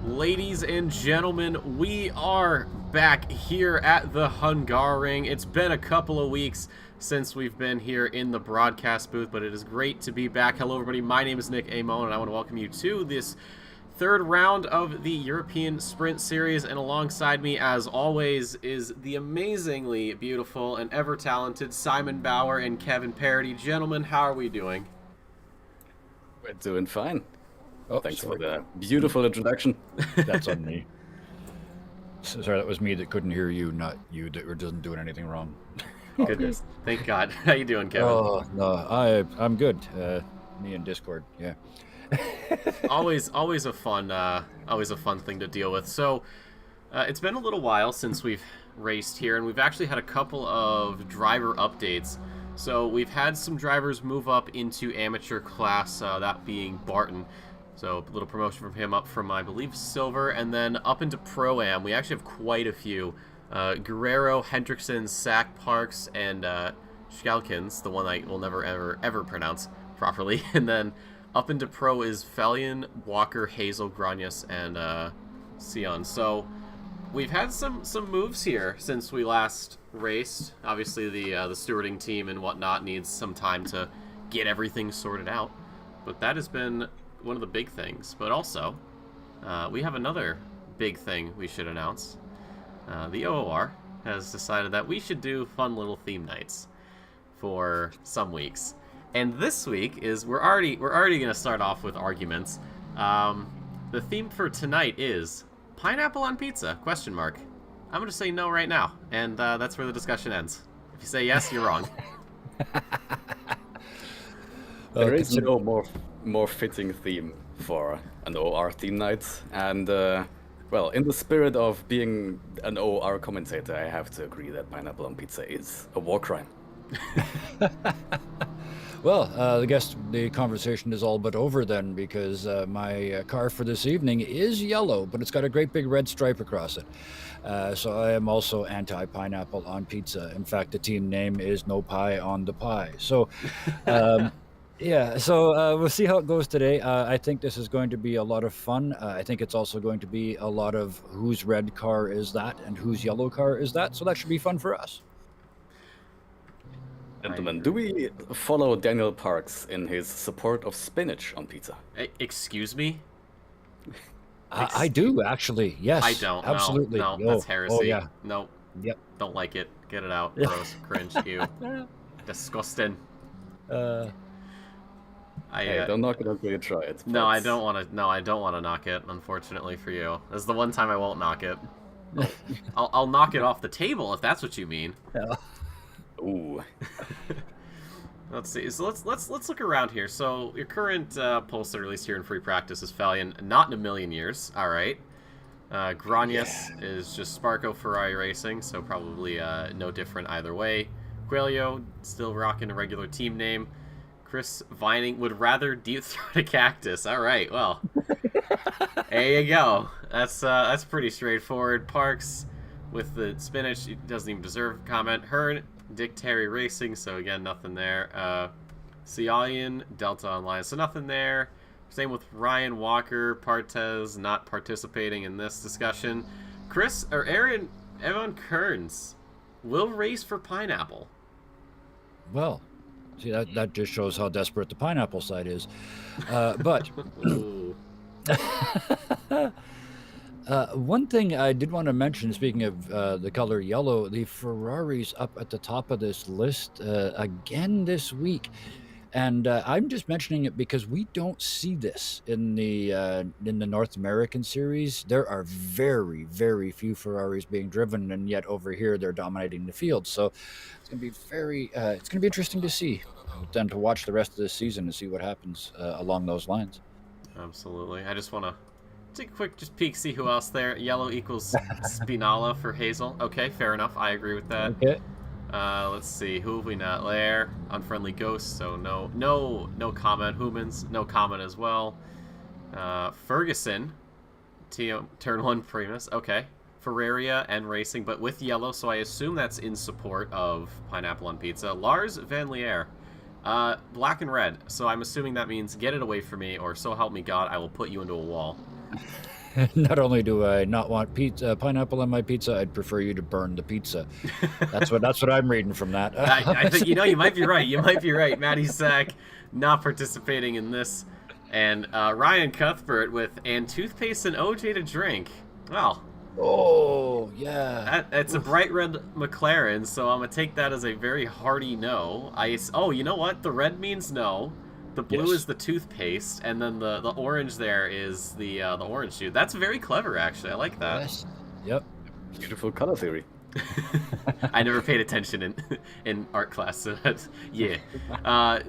Ladies and gentlemen, we are back here at the Hungary. It's been a couple of weeks since we've been here in the broadcast booth, but it is great to be back. Hello everybody, my name is Nick Amon, and I want to welcome you to this third round of the European Sprint Series, and alongside me, as always, is the amazingly beautiful and ever-talented Simon Bauer and Kevin Parody. Gentlemen, how are we doing? We're doing fine. Oh, thanks sorry. for the beautiful introduction. That's on me. Sorry, that was me that couldn't hear you, not you that wasn't doing anything wrong. Goodness, thank God. How you doing, Kevin? Oh no, I'm good. Me and Discord, yeah. always a fun thing to deal with. So it's been a little while since we've raced here, and we've actually had a couple of driver updates. So we've had some drivers move up into amateur class, that being Barton. So a little promotion from him up from, I believe, silver, and then up into Pro-Am. We actually have quite a few. Guerrero, Hendrickson, Sack Parks, and Schalkins, the one I will never ever pronounce properly. And then up into Pro is Felion, Walker, Hazel, Granius, and Sion. So we've had some moves here since we last raced. Obviously the stewarding team and whatnot needs some time to get everything sorted out. But that has been one of the big things. But also, we have another big thing we should announce. The OOR has decided that we should do fun little theme nights for some weeks. And this week is we're already going to start off with arguments. The theme for tonight is pineapple on pizza? Question mark. I'm going to say no right now, and that's where the discussion ends. If you say yes, you're wrong. There is no more fitting theme for an OR theme night, and well, in the spirit of being an OR commentator, I have to agree that pineapple on pizza is a war crime. Well, I guess the conversation is all but over then, because my car for this evening is yellow, but it's got a great big red stripe across it. So I am also anti-pineapple on pizza. In fact, the team name is No Pie on the Pie. So, yeah, so we'll see how it goes today. I think this is going to be a lot of fun. I think it's also going to be a lot of whose red car is that and whose yellow car is that. So that should be fun for us. Gentlemen, do we follow Daniel Parks in his support of spinach on pizza? Excuse me? I do, actually. Yes. I don't. Absolutely. No, that's heresy. Oh, yeah. No. Yep. Don't like it. Get it out. Gross. Cringe. Ew. Disgusting. Hey, don't knock it until you try it. No, I don't want to. No, I don't want to knock it. Unfortunately for you, this is the one time I won't knock it. I'll knock it off the table if that's what you mean. Yeah. Ooh. Let's see. So let's look around here. So your current pulse released here in free practice is Fallion, not in a million years. All right. Granius is just Sparko Ferrari Racing, so probably no different either way. Quelio still rocking a regular team name. Chris Vining would rather deep throat a cactus. All right. Well, there you go. That's pretty straightforward. Parks with the spinach, he doesn't even deserve a comment. Hearn, Dick Terry Racing, so again, nothing there. Cialian, Delta Online, so nothing there. Same with Ryan Walker, Partez not participating in this discussion. Chris, or Aaron, Evan Kearns will race for pineapple. Well, see, that just shows how desperate the pineapple side is. But one thing I did want to mention, speaking of the color yellow, the Ferrari's up at the top of this list again this week. And I'm just mentioning it because we don't see this in the North American series. There are very, very few Ferraris being driven, and yet over here they're dominating the field. So it's going to be it's going to be interesting to see, then to watch the rest of this season and see what happens along those lines. Absolutely. I just want to take a quick peek, see who else there. Yellow equals Spinala for Hazel. Okay, fair enough. I agree with that. Okay. Let's see, who have we not there? Unfriendly Ghost, so no comment. Humans, no comment as well. Ferguson, turn 1 Primus, okay. Ferraria and Racing, but with yellow, so I assume that's in support of Pineapple on Pizza. Lars Van Lier, black and red, so I'm assuming that means get it away from me, or so help me God, I will put you into a wall. Not only do I not want pineapple on my pizza, I'd prefer you to burn the pizza. That's what I'm reading from that. I think you might be right. You might be right. Matty Sack not participating in this, and Ryan Cuthbert with and toothpaste and OJ to drink. Well, oh yeah, it's a bright red McLaren, so I'm gonna take that as a very hearty no. You know what? The red means no. The blue is the toothpaste, and then the orange there is the orange juice. That's very clever, actually. I like that. Yes. Yep. Beautiful color theory. I never paid attention in art class, so that's, yeah.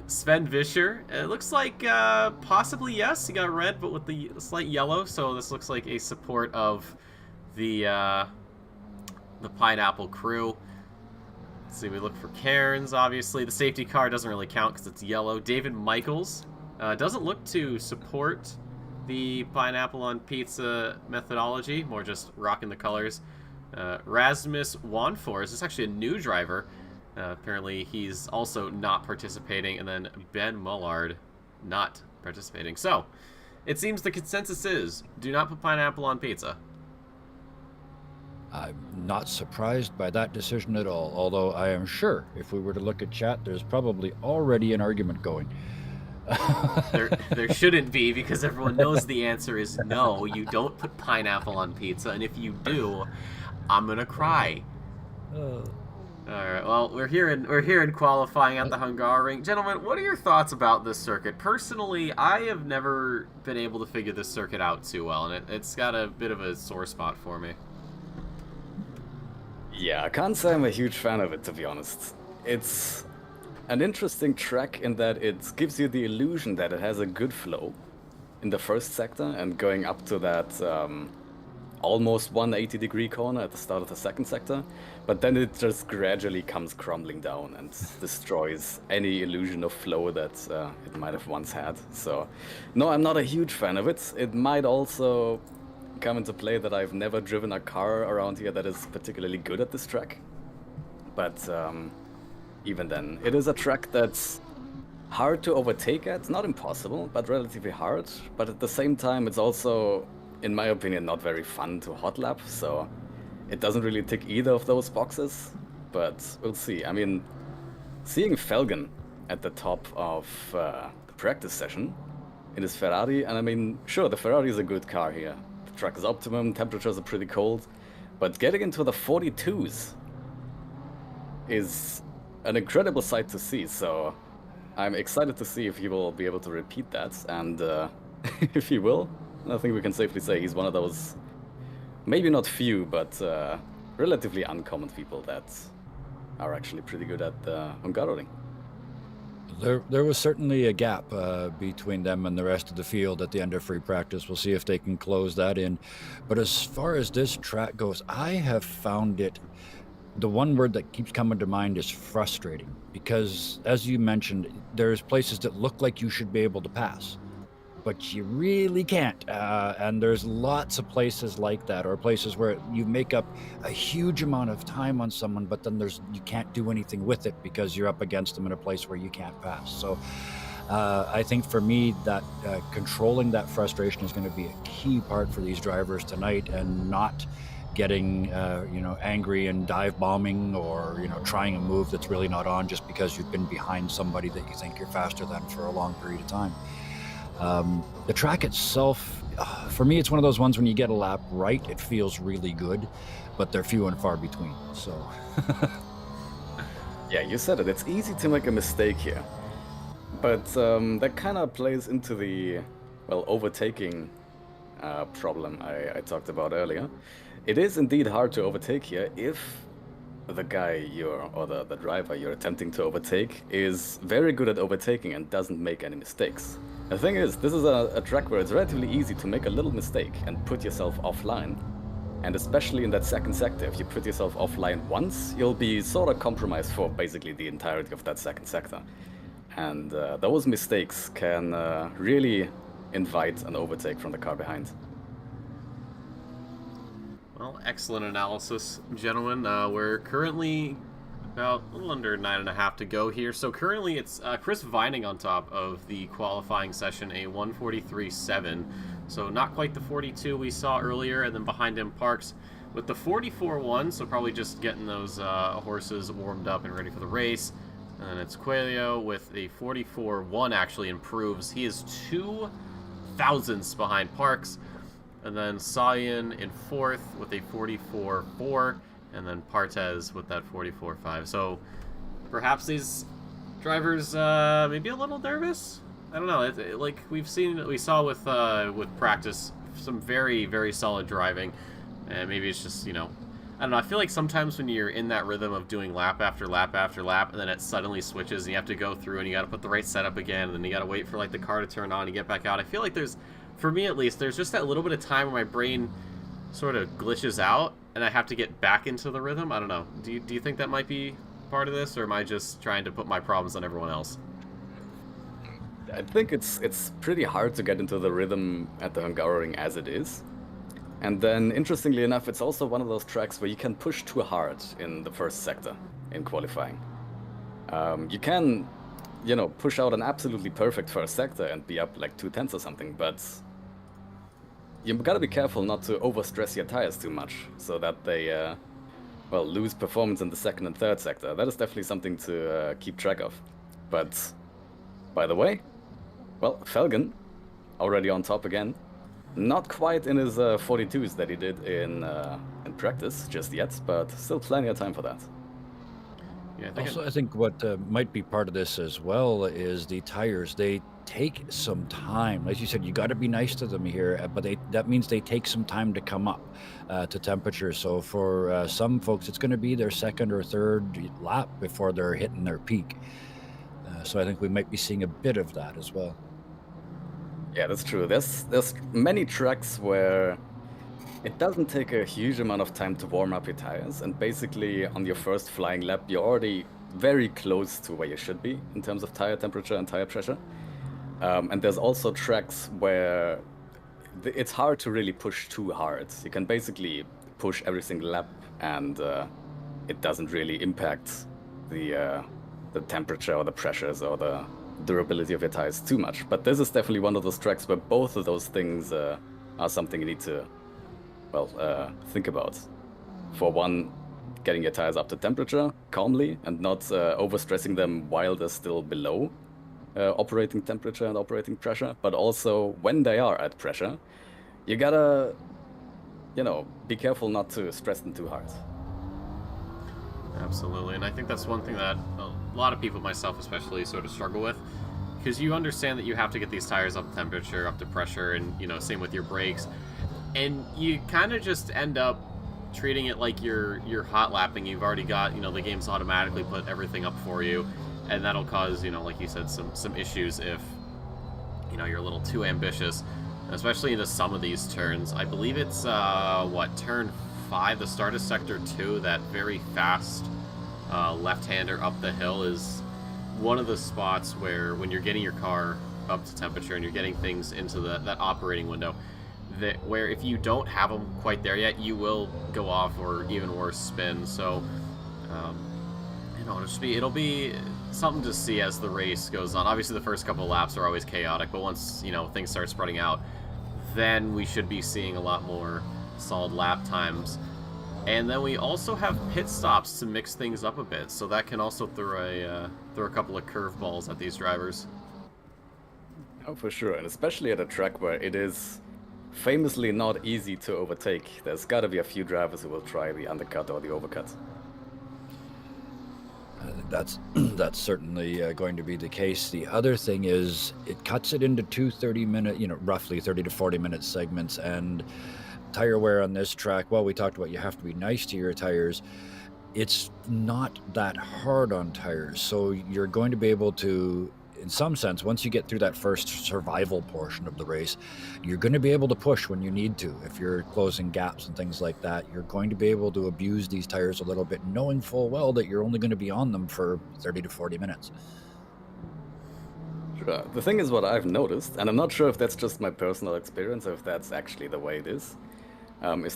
Sven Vischer, it looks like possibly yes, he got red, but with the slight yellow, so this looks like a support of the Pineapple crew. Let's see, we look for Cairns, obviously. The safety car doesn't really count because it's yellow. David Michaels doesn't look to support the Pineapple on Pizza methodology, more just rocking the colors. Rasmus Wanfors is actually a new driver. Apparently he's also not participating. And then Ben Mullard not participating. So, it seems the consensus is, do not put pineapple on pizza. not surprised by that decision at all, although I am sure if we were to look at chat, there's probably already an argument going. There shouldn't be, because everyone knows the answer is no, you don't put pineapple on pizza, and if you do, I'm gonna cry. Alright, well, we're here in qualifying at the Hungaroring. Gentlemen, what are your thoughts about this circuit? Personally, I have never been able to figure this circuit out too well, and it's got a bit of a sore spot for me. Yeah, I can't say I'm a huge fan of it, to be honest. It's an interesting track in that it gives you the illusion that it has a good flow in the first sector, and going up to that almost 180-degree corner at the start of the second sector, but then it just gradually comes crumbling down and destroys any illusion of flow that it might have once had. So, no, I'm not a huge fan of it. It might also come into play that I've never driven a car around here that is particularly good at this track. But even then, it is a track that's hard to overtake at, not impossible, but relatively hard. But at the same time, it's also, in my opinion, not very fun to hot lap, so it doesn't really tick either of those boxes. But we'll see. I mean, seeing Felgen at the top of the practice session in his Ferrari, and I mean, sure, the Ferrari is a good car here. The track is optimum, temperatures are pretty cold, but getting into the 42s is an incredible sight to see, so I'm excited to see if he will be able to repeat that, and if he will, I think we can safely say he's one of those, maybe not few, but relatively uncommon people that are actually pretty good at Hungaroring. There was certainly a gap between them and the rest of the field at the end of free practice. We'll see if they can close that in. But as far as this track goes, I have found it, the one word that keeps coming to mind is frustrating. Because, as you mentioned, there's places that look like you should be able to pass, but you really can't. And there's lots of places like that, or places where you make up a huge amount of time on someone, but then you can't do anything with it because you're up against them in a place where you can't pass. So I think for me that controlling that frustration is going to be a key part for these drivers tonight, and not getting angry and dive bombing, or trying a move that's really not on just because you've been behind somebody that you think you're faster than for a long period of time. The track itself, for me, it's one of those ones when you get a lap right, it feels really good, but they're few and far between. So yeah, you said it, it's easy to make a mistake here, but that kind of plays into the overtaking problem I talked about earlier. It is indeed hard to overtake here if the guy the driver you're attempting to overtake is very good at overtaking and doesn't make any mistakes. The thing is, this is a track where it's relatively easy to make a little mistake and put yourself offline. And especially in that second sector, if you put yourself offline once, you'll be sort of compromised for basically the entirety of that second sector. And those mistakes can really invite an overtake from the car behind. Well, excellent analysis, gentlemen. We're currently about a little under 9.5 to go here. So currently it's Chris Vining on top of the qualifying session, a 143.7. So not quite the 42 we saw earlier, and then behind him Parks with the 44.1, so probably just getting those horses warmed up and ready for the race. And then it's Coelho with a 44.1, actually improves. He is 2 thousandths behind Parks. And then Sayan in 4th with a 44.4, and then Partez with that 44.5. So perhaps these drivers maybe a little nervous. I don't know. Like we saw with practice, some very, very solid driving, and maybe it's just I don't know. I feel like sometimes when you're in that rhythm of doing lap after lap after lap, and then it suddenly switches, and you have to go through and you got to put the right setup again, and then you got to wait for the car to turn on and get back out. I feel like for me at least, there's just that little bit of time where my brain sort of glitches out and I have to get back into the rhythm. I don't know. Do you think that might be part of this, or am I just trying to put my problems on everyone else? I think it's pretty hard to get into the rhythm at the Hungaroring as it is. And then, interestingly enough, it's also one of those tracks where you can push too hard in the first sector in qualifying. You can push out an absolutely perfect first sector and be up like 2/10 or something, but you've got to be careful not to overstress your tires too much, so that they well, lose performance in the second and third sector. That is definitely something to keep track of. But, by the way, well, Felgen, already on top again. Not quite in his 42s that he did in practice just yet, but still plenty of time for that. Yeah, I think what might be part of this as well is the tires. They take some time. As you said, you got to be nice to them here, but that means they take some time to come up to temperature. So for some folks, it's going to be their second or third lap before they're hitting their peak. So I think we might be seeing a bit of that as well. Yeah, that's true. There's many tracks where it doesn't take a huge amount of time to warm up your tires, and basically on your first flying lap, you're already very close to where you should be in terms of tire temperature and tire pressure. And there's also tracks where it's hard to really push too hard. You can basically push every single lap, and it doesn't really impact the temperature or the pressures or the durability of your tires too much. But this is definitely one of those tracks where both of those things are something you need to, well, think about. For one, getting your tires up to temperature calmly and not overstressing them while they're still below operating temperature and operating pressure. But also, when they are at pressure, you gotta, be careful not to stress them too hard. Absolutely, and I think that's one thing that a lot of people, myself especially, sort of struggle with, because you understand that you have to get these tires up to temperature, up to pressure, and same with your brakes, and you kind of just end up treating it like you're hot lapping. You've already got the game's automatically put everything up for you, and that'll cause like you said some issues if you're a little too ambitious, especially into some of these turns. I believe it's turn 5, the start of sector 2, that very fast left-hander up the hill is one of the spots where, when you're getting your car up to temperature and you're getting things into that operating window, where if you don't have them quite there yet, you will go off, or even worse, spin. So it'll be something to see as the race goes on. Obviously the first couple of laps are always chaotic, but once things start spreading out, then we should be seeing a lot more solid lap times. And then we also have pit stops to mix things up a bit, so that can also throw a couple of curveballs at these drivers. Oh, for sure, and especially at a track where it is famously not easy to overtake. There's got to be a few drivers who will try the undercut or the overcut. That's certainly going to be the case. The other thing is, it cuts it into two 30-minute, roughly 30 to 40-minute segments, and tire wear on this track, well, we talked about you have to be nice to your tires. It's not that hard on tires, so you're going to be able to, in some sense, once you get through that first survival portion of the race, you're going to be able to push when you need to. If you're closing gaps and things like that, you're going to be able to abuse these tires a little bit, knowing full well that you're only going to be on them for 30 to 40 minutes. Sure. The thing is, what I've noticed, and I'm not sure if that's just my personal experience or if that's actually the way it is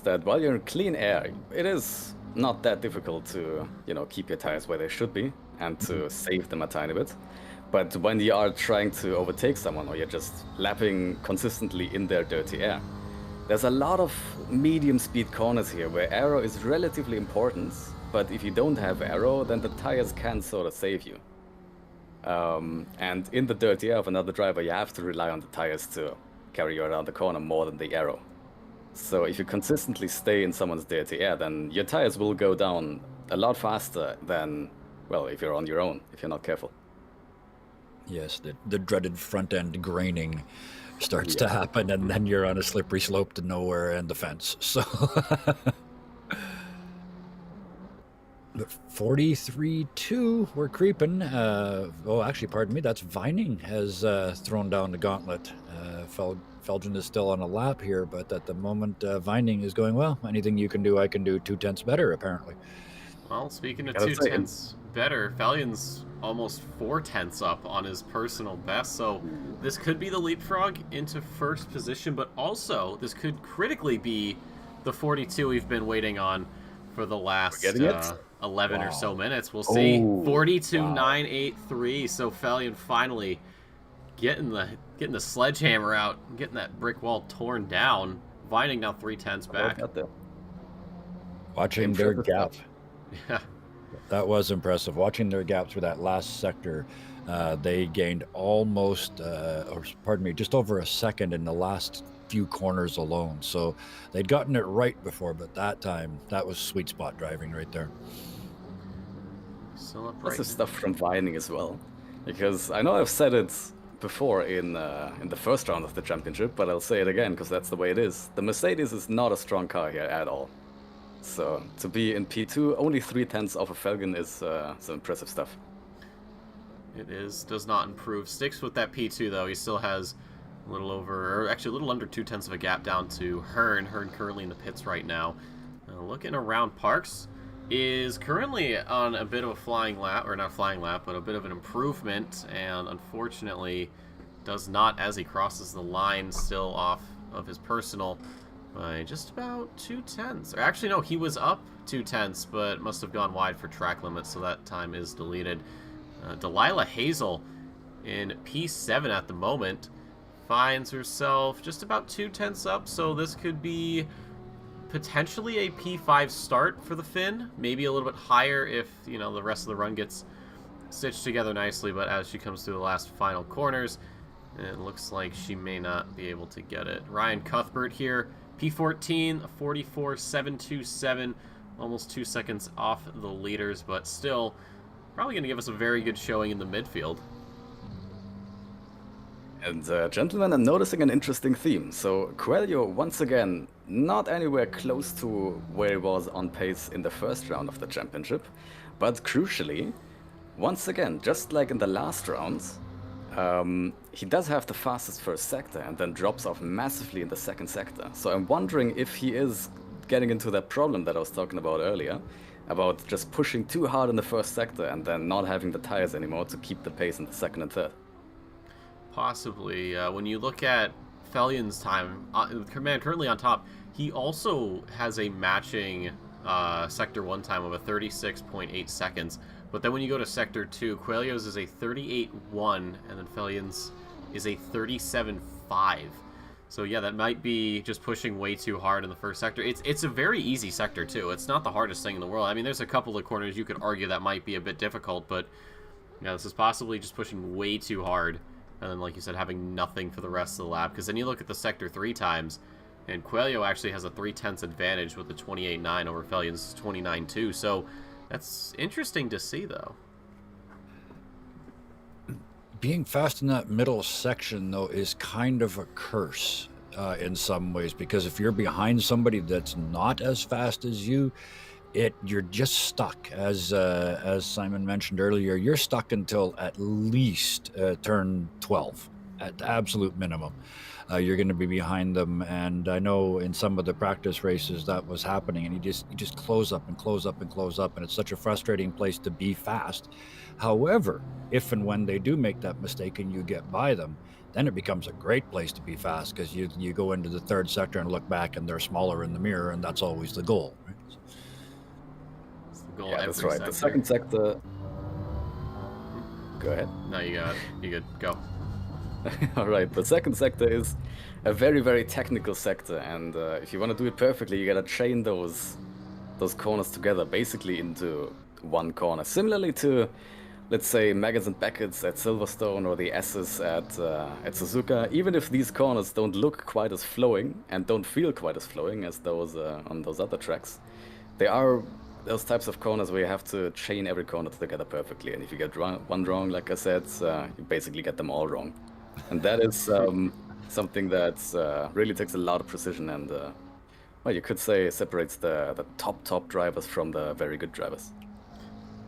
that while you're in clean air, it is not that difficult to, keep your tires where they should be and to save them a tiny bit. But when you are trying to overtake someone, or you're just lapping consistently in their dirty air, there's a lot of medium speed corners here where aero is relatively important, but if you don't have aero, then the tires can sort of save you. And in the dirty air of another driver, you have to rely on the tires to carry you around the corner more than the aero. So if you consistently stay in someone's dirty air, then your tires will go down a lot faster than, well, if you're on your own, if you're not careful. Yes, the dreaded front end graining starts to happen, and then you're on a slippery slope to nowhere and the fence. So 43-2, we're creeping. Actually, pardon me, that's Vining has thrown down the gauntlet. Felgen is still on a lap here, but at the moment, Vining is going, well, anything you can do, I can do 2/10 better, apparently. Well, speaking of 2/10 better, Falion's almost 4/10 up on his personal best, so this could be the leapfrog into first position, but also this could critically be the 42 we've been waiting on for the last 11 or so minutes. We'll see. 42.983. So Falion finally getting the sledgehammer out, getting that brick wall torn down. Vining now 3/10 back. Watching their gap Yeah. That was impressive. Watching their gap through that last sector, they gained almost, or pardon me, just over a second in the last few corners alone. So they'd gotten it right before, but that time, that was sweet spot driving right there. Still up Lots right of now. stuff from Vining as well, because I know I've said it before in the first round of the championship, but I'll say it again because that's the way it is. The Mercedes is not a strong car here at all. So to be in P2, only 3/10 off of Felgen is some impressive stuff. It is. Does not improve. Sticks with that P2 though. He still has a little over, or actually a little under 2/10 of a gap down to Hearn. Hearn currently in the pits right now. Looking around, Parks is currently on a bit of a flying lap, or not flying lap, but a bit of an improvement, and unfortunately does not, as he crosses the line, still off of his personal by just about 2/10. Or actually, no, he was up 2/10, but must have gone wide for track limits, so that time is deleted. Delilah Hazel in P7 at the moment finds herself just about 2/10 up, so this could be potentially a P5 start for the Finn. Maybe a little bit higher if, you know, the rest of the run gets stitched together nicely, but as she comes through the last final corners, it looks like she may not be able to get it. Ryan Cuthbert here, P14, 44.727, almost 2 seconds off the leaders, but still probably going to give us a very good showing in the midfield. And gentlemen, I'm noticing an interesting theme. So Coelho, once again, not anywhere close to where he was on pace in the first round of the championship, but crucially, once again, just like in the last round, he does have the fastest first sector and then drops off massively in the second sector. So I'm wondering if he is getting into that problem that I was talking about earlier, about just pushing too hard in the first sector and then not having the tires anymore to keep the pace in the second and third. Possibly. When you look at Fellion's time, currently on top, he also has a matching Sector 1 time of a 36.8 seconds. But then when you go to Sector 2, Coelho's is a 38.1, and then Fellion's is a 37.5. So yeah, that might be just pushing way too hard in the first sector. It's a very easy sector, too. It's not the hardest thing in the world. I mean, there's a couple of corners you could argue that might be a bit difficult, but yeah, this is possibly just pushing way too hard. And then, like you said, having nothing for the rest of the lap. Because then you look at the Sector 3 times, and Coelho actually has a 3/10 advantage with the 28.9 over Fellion's 29.2. So that's interesting to see, though. Being fast in that middle section, though, is kind of a curse in some ways, because if you're behind somebody that's not as fast as you, you're just stuck. As Simon mentioned earlier, you're stuck until at least turn 12 at the absolute minimum. You're going to be behind them, and I know in some of the practice races that was happening, and you just close up and close up and close up, and it's such a frustrating place to be fast. However, if and when they do make that mistake and you get by them, then it becomes a great place to be fast, because you go into the third sector and look back and they're smaller in the mirror, and that's always the goal, right? Yeah, that's right. The second sector. Go ahead. No, you got it. You good. Go. All right. The second sector is a very, very technical sector, and if you want to do it perfectly, you gotta chain those corners together, basically into one corner. Similarly to, let's say, Maggots and Beckett's at Silverstone or the S's at Suzuka. Even if these corners don't look quite as flowing and don't feel quite as flowing as those on those other tracks, they are those types of corners where you have to chain every corner together perfectly, and if you get one wrong, like I said, you basically get them all wrong. And that is something that really takes a lot of precision and, well, you could say separates the top drivers from the very good drivers.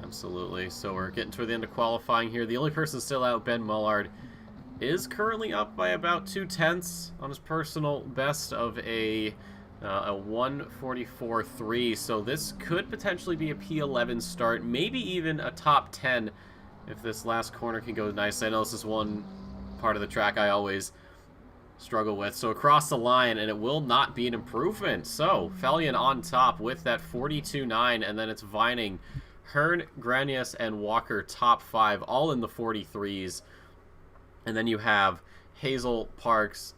Absolutely. So we're getting toward the end of qualifying here. The only person still out, Ben Mullard, is currently up by about 2/10 on his personal best of a 1:44.3, so this could potentially be a P11 start, maybe even a top 10 if this last corner can go nice. I know this is one part of the track I always struggle with. So across the line, and it will not be an improvement. So Fellion on top with that 42.9, and then it's Vining, Hearn, Granius, and Walker top 5, all in the 43s. And then you have Hazel, Parks,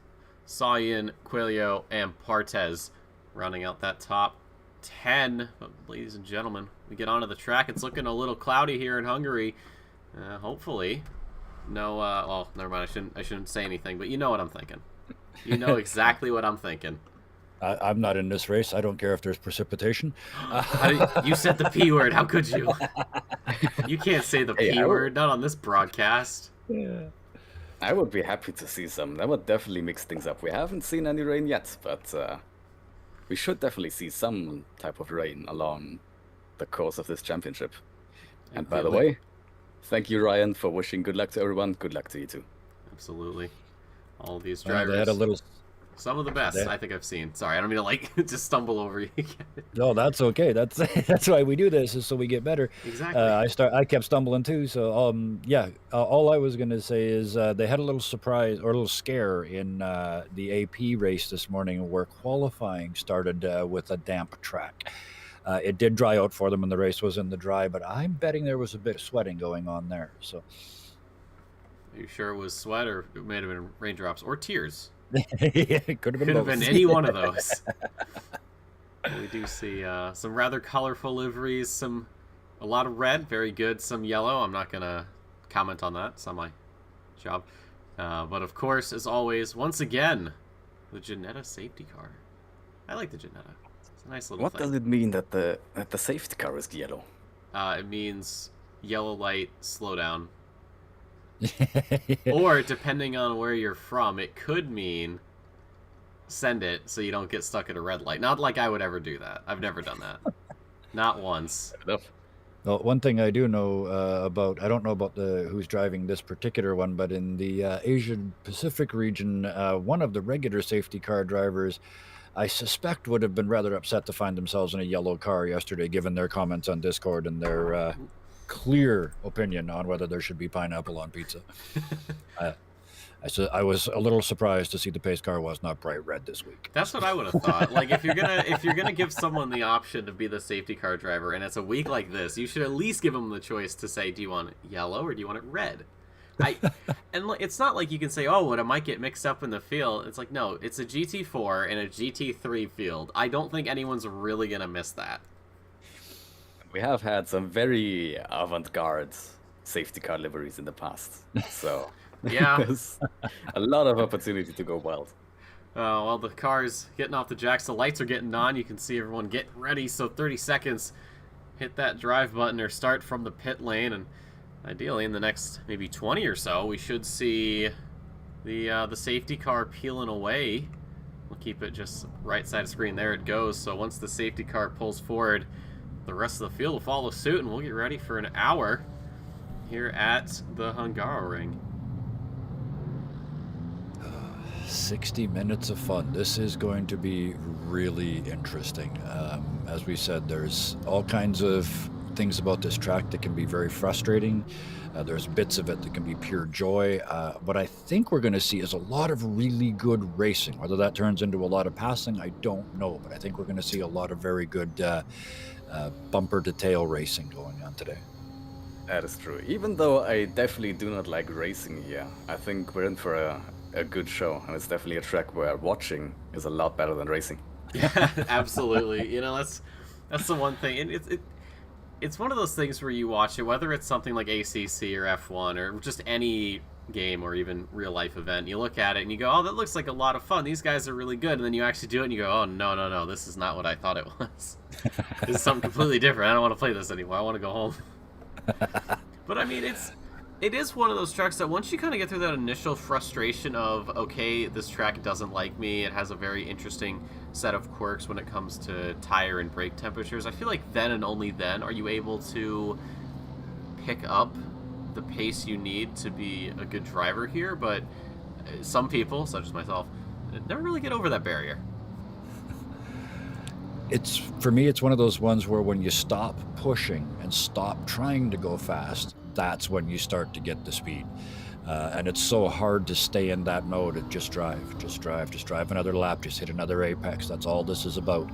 Sayan, Coelho, and Partez running out that top 10. But ladies and gentlemen, we get onto the track. It's looking a little cloudy here in Hungary. Hopefully, no. Well, never mind. I shouldn't say anything. But you know what I'm thinking. You know exactly what I'm thinking. I'm not in this race. I don't care if there's precipitation. You said the P word. How could you? You can't say the P word. Not on this broadcast. Yeah. I would be happy to see some. That would definitely mix things up. We haven't seen any rain yet, but we should definitely see some type of rain along the course of this championship. And by the way, thank you, Ryan, for wishing good luck to everyone. Good luck to you too. Absolutely. All of these drivers. They had a little... Some of the best I think I've seen. Sorry, I don't mean to like just stumble over you. No, that's okay. That's why we do this, is so we get better. Exactly. I kept stumbling too. So all I was gonna say is they had a little surprise or a little scare in the AP race this morning, where qualifying started with a damp track. It did dry out for them, and the race was in the dry. But I'm betting there was a bit of sweating going on there. So, are you sure it was sweat, or it may have been raindrops or tears? It could have been any one of those. We do see some rather colorful liveries, a lot of red, very good, some yellow. I'm not gonna comment on that, it's not my job. But of course, as always, once again, the Ginetta safety car. I like the Ginetta. It's a nice little thing. What does it mean that the safety car is yellow? It means yellow light, slow down. Or, depending on where you're from, it could mean send it so you don't get stuck at a red light. Not like I would ever do that. I've never done that. Not once. Well, one thing I do know about, I don't know about who's driving this particular one, but in the Asian Pacific region, one of the regular safety car drivers, I suspect, would have been rather upset to find themselves in a yellow car yesterday, given their comments on Discord and their clear opinion on whether there should be pineapple on pizza. I was a little surprised to see the pace car was not bright red this week. That's what I would have thought. Like, if you're gonna give someone the option to be the safety car driver, and it's a week like this, you should at least give them the choice to say, do you want it yellow or do you want it red? And it's not like you can say, oh, it might get mixed up in the field. It's like, no, it's a GT4 and a GT3 field. I don't think anyone's really gonna miss that. We have had some very avant-garde safety car liveries in the past, so yeah, there's a lot of opportunity to go wild. Well, the car's getting off the jacks, the lights are getting on, you can see everyone getting ready, so 30 seconds, hit that drive button or start from the pit lane, and ideally in the next maybe 20 or so, we should see the safety car peeling away. We'll keep it just right side of screen, there it goes. So once the safety car pulls forward, the rest of the field will follow suit, and we'll get ready for an hour here at the Hungaroring. 60 minutes of fun. This is going to be really interesting. As we said, there's all kinds of things about this track that can be very frustrating. There's bits of it that can be pure joy. What I think we're going to see is a lot of really good racing. Whether that turns into a lot of passing, I don't know. But I think we're going to see a lot of very good bumper to tail racing going on today. That is true. Even though I definitely do not like racing here, I think we're in for a good show, and it's definitely a track where watching is a lot better than racing. Yeah, absolutely. You know, that's the one thing, and it's one of those things where you watch it, whether it's something like ACC or F1 or just any game or even real life event, you look at it and you go, oh, that looks like a lot of fun, these guys are really good, and then you actually do it and you go, oh, no, this is not what I thought it was. This is something completely different. I don't want to play this anymore. I want to go home. But I mean, it is one of those tracks that once you kind of get through that initial frustration of, okay, this track doesn't like me, it has a very interesting set of quirks when it comes to tire and brake temperatures, I feel like then and only then are you able to pick up the pace you need to be a good driver here. But some people, such as myself, never really get over that barrier. For me, it's one of those ones where when you stop pushing and stop trying to go fast, that's when you start to get the speed. And it's so hard to stay in that mode of just drive another lap, just hit another apex. That's all this is about.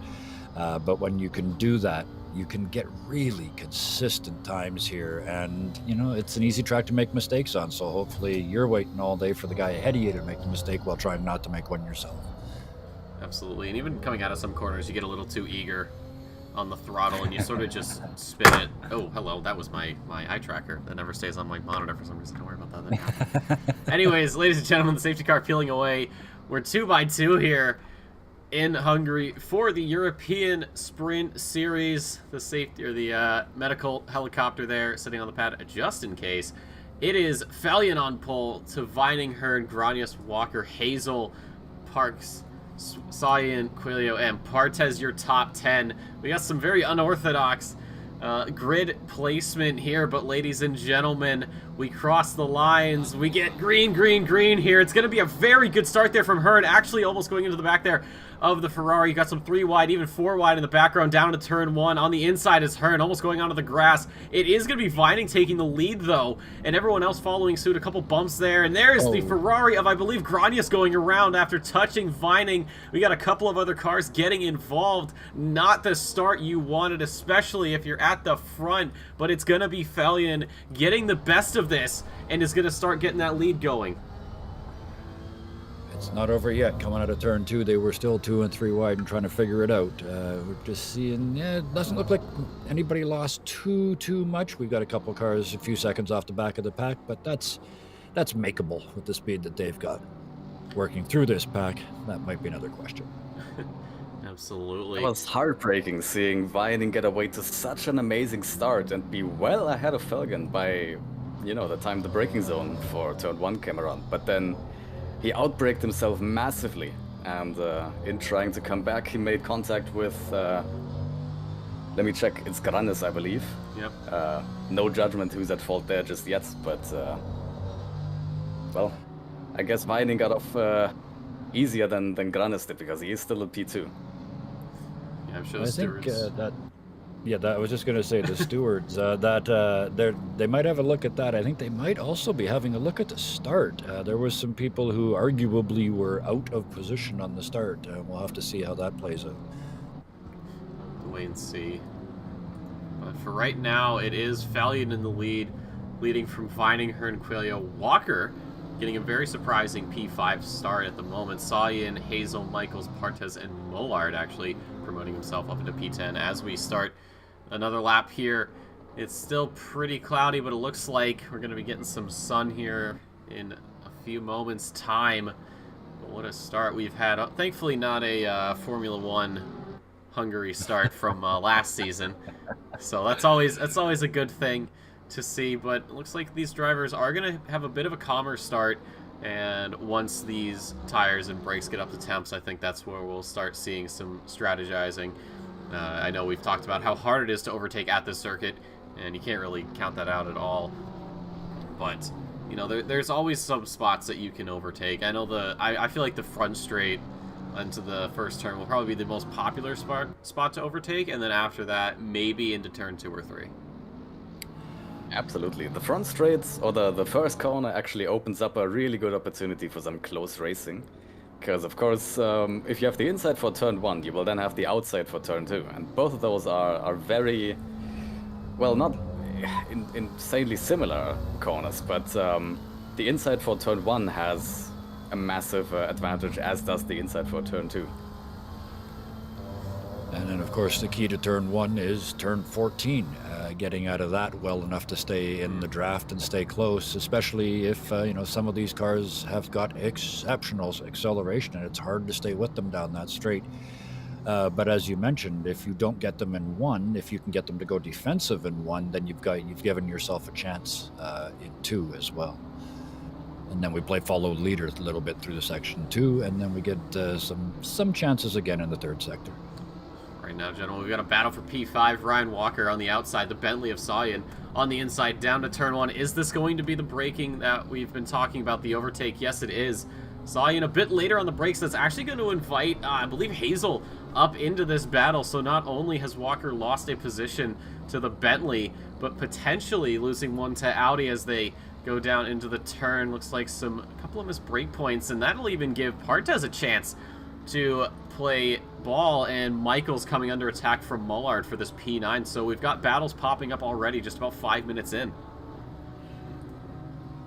But when you can do that, you can get really consistent times here. And, you know, it's an easy track to make mistakes on. So hopefully you're waiting all day for the guy ahead of you to make the mistake while trying not to make one yourself. Absolutely. And even coming out of some corners, you get a little too eager on the throttle, and you sort of just spin it. Oh, hello, that was my eye tracker that never stays on my monitor for some reason. Don't worry about that. Anyways, ladies and gentlemen, the safety car peeling away. We're 2x2 here in Hungary for the European Sprint Series. The safety, or the medical helicopter there sitting on the pad just in case. It is Falion on pole to Vining, Hearn, Granius, Walker, Hazel, Parks, Sayan, Quilio, and Partez, your top 10. We got some very unorthodox grid placement here, but ladies and gentlemen, we cross the lines. We get green, green, green here. It's going to be a very good start there from Hearn, actually almost going into the back there of the Ferrari. You got some 3 wide, even 4 wide in the background, down to turn 1. On the inside is Hearn, almost going onto the grass. It is going to be Vining taking the lead, though, and everyone else following suit. A couple bumps there, and there's the Ferrari of, I believe, Granius going around after touching Vining. We got a couple of other cars getting involved. Not the start you wanted, especially if you're at the front, but it's going to be Falion getting the best of this, and is going to start getting that lead going. It's not over yet. Coming out of turn 2, they were still 2 and 3 wide and trying to figure it out. We're just seeing, it doesn't look like anybody lost too much. We've got a couple cars a few seconds off the back of the pack, but that's makeable with the speed that they've got. Working through this pack, that might be another question. Absolutely. It was heartbreaking seeing Vining get away to such an amazing start and be well ahead of Felgen by, the time the braking zone for turn 1 came around. But then he outbraked himself massively, and in trying to come back, he made contact with, let me check, it's Granis, I believe. Yep. No judgment who's at fault there just yet, but, well, I guess Vining got off easier than Granis did, because he is still a P2. Yeah, I'm sure I the think stewards... I was just going to say the stewards, they might have a look at that. I think they might also be having a look at the start. There was some people who arguably were out of position on the start. We'll have to see how that plays out. Wait and see. But for right now, it is Falion in the lead, leading from Vining, Hearn, Quilio, Walker, getting a very surprising P5 start at the moment. Sayan, Hazel, Michaels, Partez, and Mollard actually promoting himself up into P10 as we start another lap here. It's still pretty cloudy, but it looks like we're going to be getting some sun here in a few moments' time. But what a start we've had. Thankfully not a Formula 1 Hungary start from last season. So that's always a good thing to see, but it looks like these drivers are going to have a bit of a calmer start, and once these tires and brakes get up to temps, I think that's where we'll start seeing some strategizing. I know we've talked about how hard it is to overtake at this circuit, and you can't really count that out at all, but there's always some spots that you can overtake. I know I feel like the front straight into the first turn will probably be the most popular spot to overtake, and then after that maybe into turn 2 or 3. Absolutely. The front straights, or the first corner, actually opens up a really good opportunity for some close racing. Because, of course, if you have the inside for turn 1, you will then have the outside for turn 2. And both of those are very, well, not insanely similar corners, but the inside for turn 1 has a massive advantage, as does the inside for turn 2. And then, of course, the key to turn 1 is turn 14, getting out of that well enough to stay in the draft and stay close, especially if, some of these cars have got exceptional acceleration, and it's hard to stay with them down that straight. But as you mentioned, if you don't get them in 1, if you can get them to go defensive in 1, then you've given yourself a chance in 2 as well. And then we play follow leader a little bit through the section 2, and then we get some chances again in the third sector. Right now, gentlemen, we've got a battle for P5. Ryan Walker on the outside, the Bentley of Sayan on the inside, down to turn 1. Is this going to be the braking that we've been talking about, the overtake? Yes, it is. Sayan a bit later on the brakes. That's actually going to invite, I believe, Hazel up into this battle. So not only has Walker lost a position to the Bentley, but potentially losing one to Audi as they go down into the turn. Looks like a couple of missed brake points, and that'll even give Partez a chance to play ball, and Michael's coming under attack from Mollard for this P9. So we've got battles popping up already just about 5 minutes in.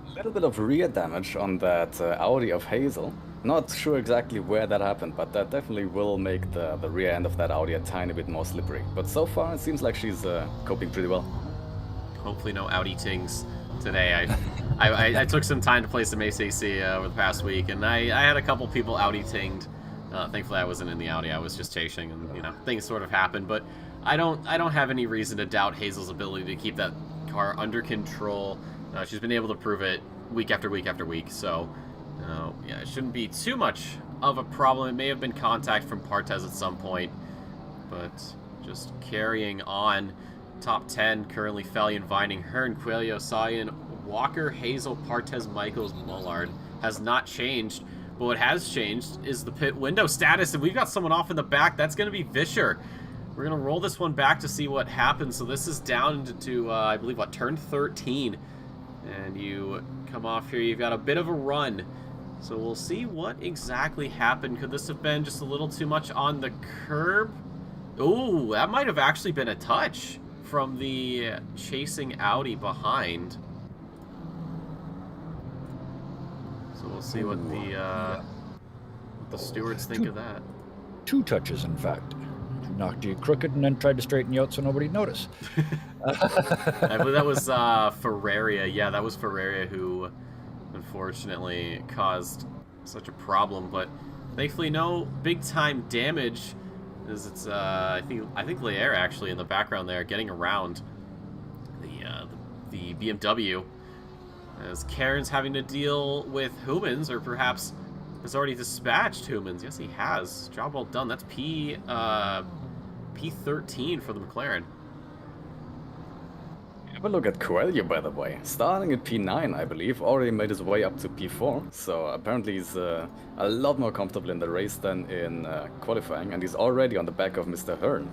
A little bit of rear damage on that Audi of Hazel. Not sure exactly where that happened, but that definitely will make the rear end of that Audi a tiny bit more slippery. But so far, it seems like she's coping pretty well. Hopefully no Audi tings today. I took some time to play some ACC over the past week, and I had a couple people Audi tinged. Thankfully, I wasn't in the Audi. I was just chasing, and things sort of happened. But I don't have any reason to doubt Hazel's ability to keep that car under control. She's been able to prove it week after week after week. So yeah, it shouldn't be too much of a problem. It may have been contact from Partez at some point, but just carrying on. Top 10 currently Fallion, Vining, Hearn, Coelho, Sayan, Walker, Hazel, Partez, Michaels, Mullard. Has not changed, but what has changed is the pit window status, and we've got someone off in the back. That's going to be Vischer. We're going to roll this one back to see what happens. So this is down to I believe, turn 13. And you come off here, you've got a bit of a run. So we'll see what exactly happened. Could this have been just a little too much on the curb? Ooh, that might have actually been a touch from the chasing Audi behind. So we'll see what the stewards think of that. 2 touches, in fact. Knocked you crooked and then tried to straighten you out so nobody noticed. I believe that was Ferraria. Yeah, that was Ferraria who unfortunately caused such a problem, but thankfully no big time damage. As it's I think Lair actually in the background there getting around the BMW, as Karen's having to deal with Humans, or perhaps has already dispatched Humans. Yes, he has. Job well done. That's P13 for the McLaren. Have a look at Coelho, by the way. Starting at P9, I believe, already made his way up to P4. So apparently he's a lot more comfortable in the race than in qualifying, and he's already on the back of Mr. Hearn.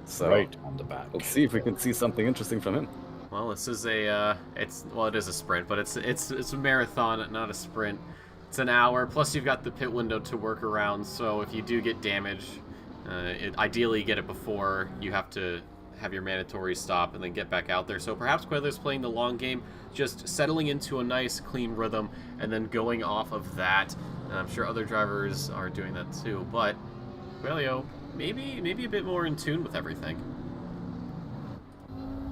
So right on the back. Let's see if we can see something interesting from him. Well, this is it is a sprint, but it's a marathon, not a sprint. It's an hour, plus you've got the pit window to work around, so if you do get damage, ideally get it before you have to have your mandatory stop and then get back out there. So perhaps Coelho's playing the long game, just settling into a nice, clean rhythm, and then going off of that. And I'm sure other drivers are doing that too, but Coelho, maybe a bit more in tune with everything.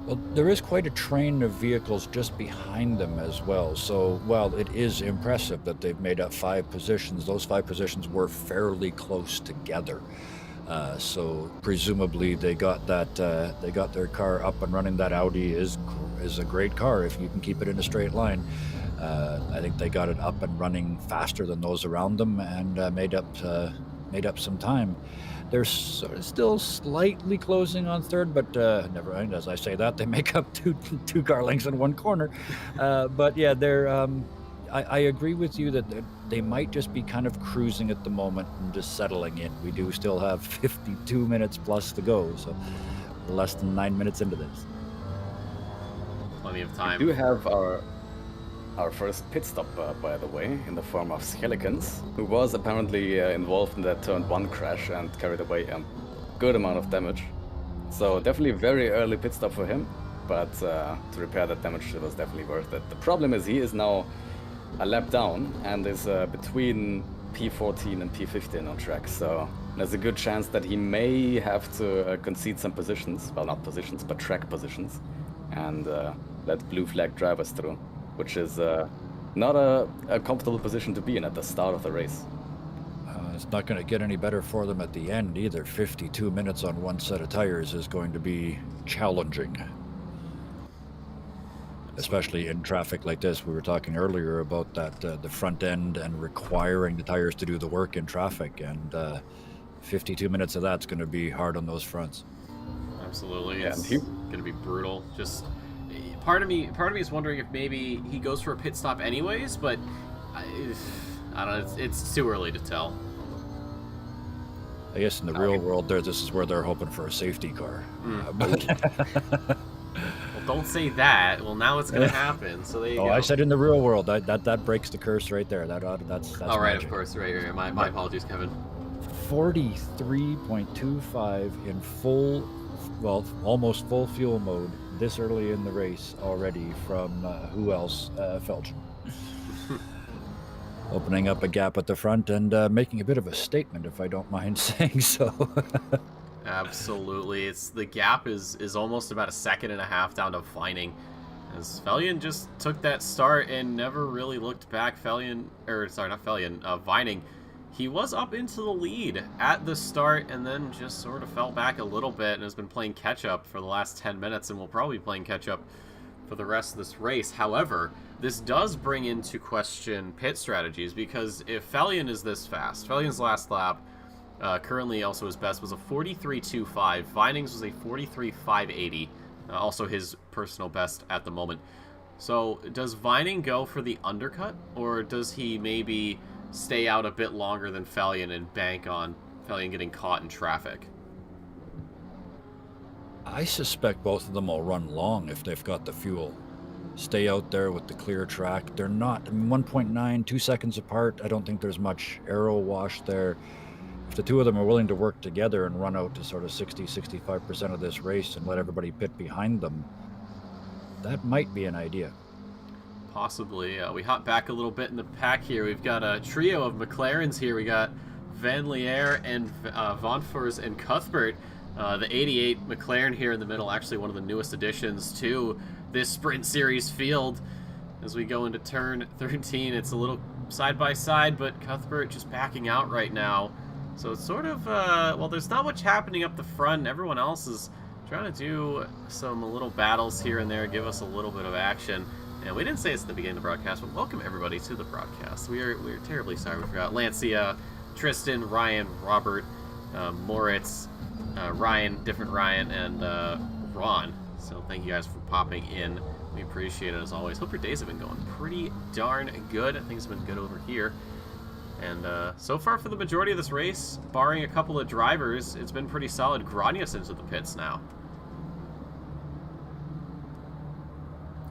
Well, there is quite a train of vehicles just behind them as well. So while it is impressive that they've made up 5 positions, those 5 positions were fairly close together. So presumably they got their car up and running. That Audi is a great car if you can keep it in a straight line. I think they got it up and running faster than those around them, and made up some time. They're still slightly closing on third, but never mind. As I say that, they make up two car lengths in one corner. But yeah, they're. I agree with you that they might just be kind of cruising at the moment and just settling in. We do still have 52 minutes plus to go, so less than 9 minutes into this. Plenty of time. We do have our first pit stop, by the way, in the form of Skelikans, who was apparently involved in that turn 1 crash and carried away a good amount of damage. So definitely a very early pit stop for him, but to repair that damage, it was definitely worth it. The problem is he is now a lap down and is between P14 and P15 on track, so there's a good chance that he may have to concede some positions, well, not positions, but track positions, and let blue flag drivers through, which is not a comfortable position to be in at the start of the race. It's not going to get any better for them at the end either. 52 minutes on one set of tires is going to be challenging. Especially in traffic like this. We were talking earlier about that the front end and requiring the tires to do the work in traffic, and 52 minutes of that's going to be hard on those fronts. Absolutely, it's going to be brutal. Just part of me is wondering if maybe he goes for a pit stop anyways, but I don't know. It's too early to tell. I guess in the real world, this is where they're hoping for a safety car. Well, don't say that. Well, now it's going to happen. So there you go. I said in the real world. That breaks the curse right there. That's all right, magic. of course, right. My apologies, Kevin. 43.25 in full, well, almost full fuel mode this early in the race already from who else? Felgen. opening up a gap at the front and making a bit of a statement, if I don't mind saying so. Absolutely. The gap is almost about a second and a half down to Vining, as Felion just took that start and never really looked back. Vining, he was up into the lead at the start and then just sort of fell back a little bit and has been playing catch-up for the last 10 minutes and will probably be playing catch-up for the rest of this race. However, this does bring into question pit strategies, because if Felion is this fast, Felion's last lap, currently also his best was a 43.25, Vining's was a 43.580, also his personal best at the moment. So does Vining go for the undercut, or does he maybe stay out a bit longer than Felion and bank on Felion getting caught in traffic? I suspect both of them will run long if they've got the fuel. Stay out there with the clear track. They're not, 1.9, 2 seconds apart. I don't think there's much aero wash there. If the two of them are willing to work together and run out to sort of 60, 65% of this race and let everybody pit behind them, that might be an idea. Possibly. We hop back a little bit in the pack here. We've got a trio of McLarens here. We got Van Lier and Van Furs and Cuthbert. The 88 McLaren here in the middle, actually one of the newest additions to this Sprint Series field. As we go into turn 13, it's a little side-by-side, but Cuthbert just backing out right now. So it's sort of, well, there's not much happening up the front. Everyone else is trying to do some little battles here and there, give us a little bit of action. And we didn't say this at the beginning of the broadcast, but welcome everybody to the broadcast. We're terribly sorry we forgot. Lancia, Tristan, Ryan, Robert, Moritz, Ryan, different Ryan, and Ron. So thank you guys for popping in. We appreciate it as always. Hope your days have been going pretty darn good. Things have been good over here. And so far for the majority of this race, barring a couple of drivers, it's been pretty solid. Granius into the pits now.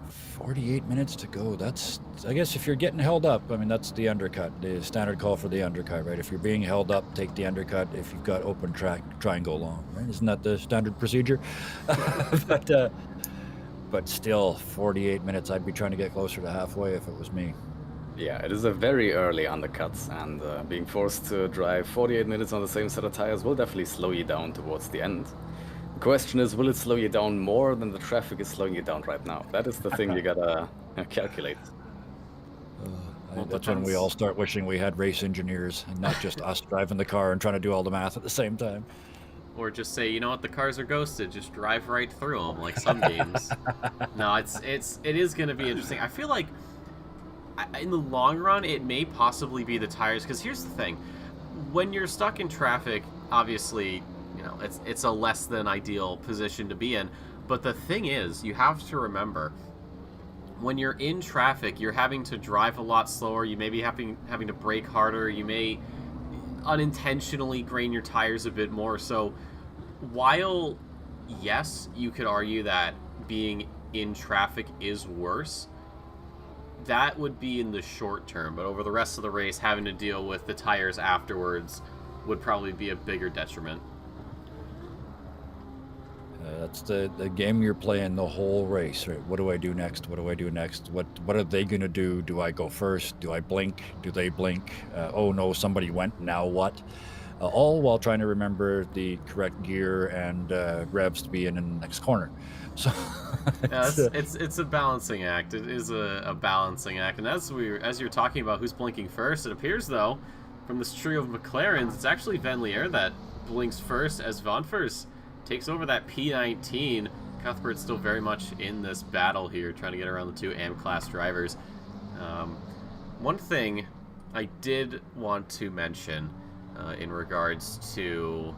48 minutes to go. That's, I guess if you're getting held up, I mean, that's the undercut, the standard call for the undercut, right? If you're being held up, take the undercut. If you've got open track, try and go long, right? Isn't that the standard procedure? But still, 48 minutes, I'd be trying to get closer to halfway if it was me. Yeah, it is a very early undercut, and being forced to drive 48 minutes on the same set of tires will definitely slow you down towards the end. The question is, will it slow you down more than the traffic is slowing you down right now? That is the thing you gotta calculate. That's when we all start wishing we had race engineers and not just us driving the car and trying to do all the math at the same time. Or just say, you know what, the cars are ghosted, just drive right through them, like some games. No, it is going to be interesting. I feel like in the long run, it may possibly be the tires, because here's the thing. When you're stuck in traffic, obviously, you know, it's a less than ideal position to be in. But the thing is, you have to remember, when you're in traffic, you're having to drive a lot slower. You may be having to brake harder. You may unintentionally grain your tires a bit more. So while, yes, you could argue that being in traffic is worse, that would be in the short term. But over the rest of the race, having to deal with the tires afterwards would probably be a bigger detriment. That's the game you're playing the whole race, right? What do I do next? What do I do next? What are they going to do? Do I go first? Do I blink? Do they blink? Oh no, somebody went, now what? All while trying to remember the correct gear and revs to be in the next corner. So it's a balancing act. It is a balancing act. And as you're talking about who's blinking first, it appears though, from this trio of McLarens, it's actually Van Lier that blinks first as Van Furs takes over that P19. Cuthbert's still very much in this battle here, trying to get around the two AM-class drivers. One thing I did want to mention in regards to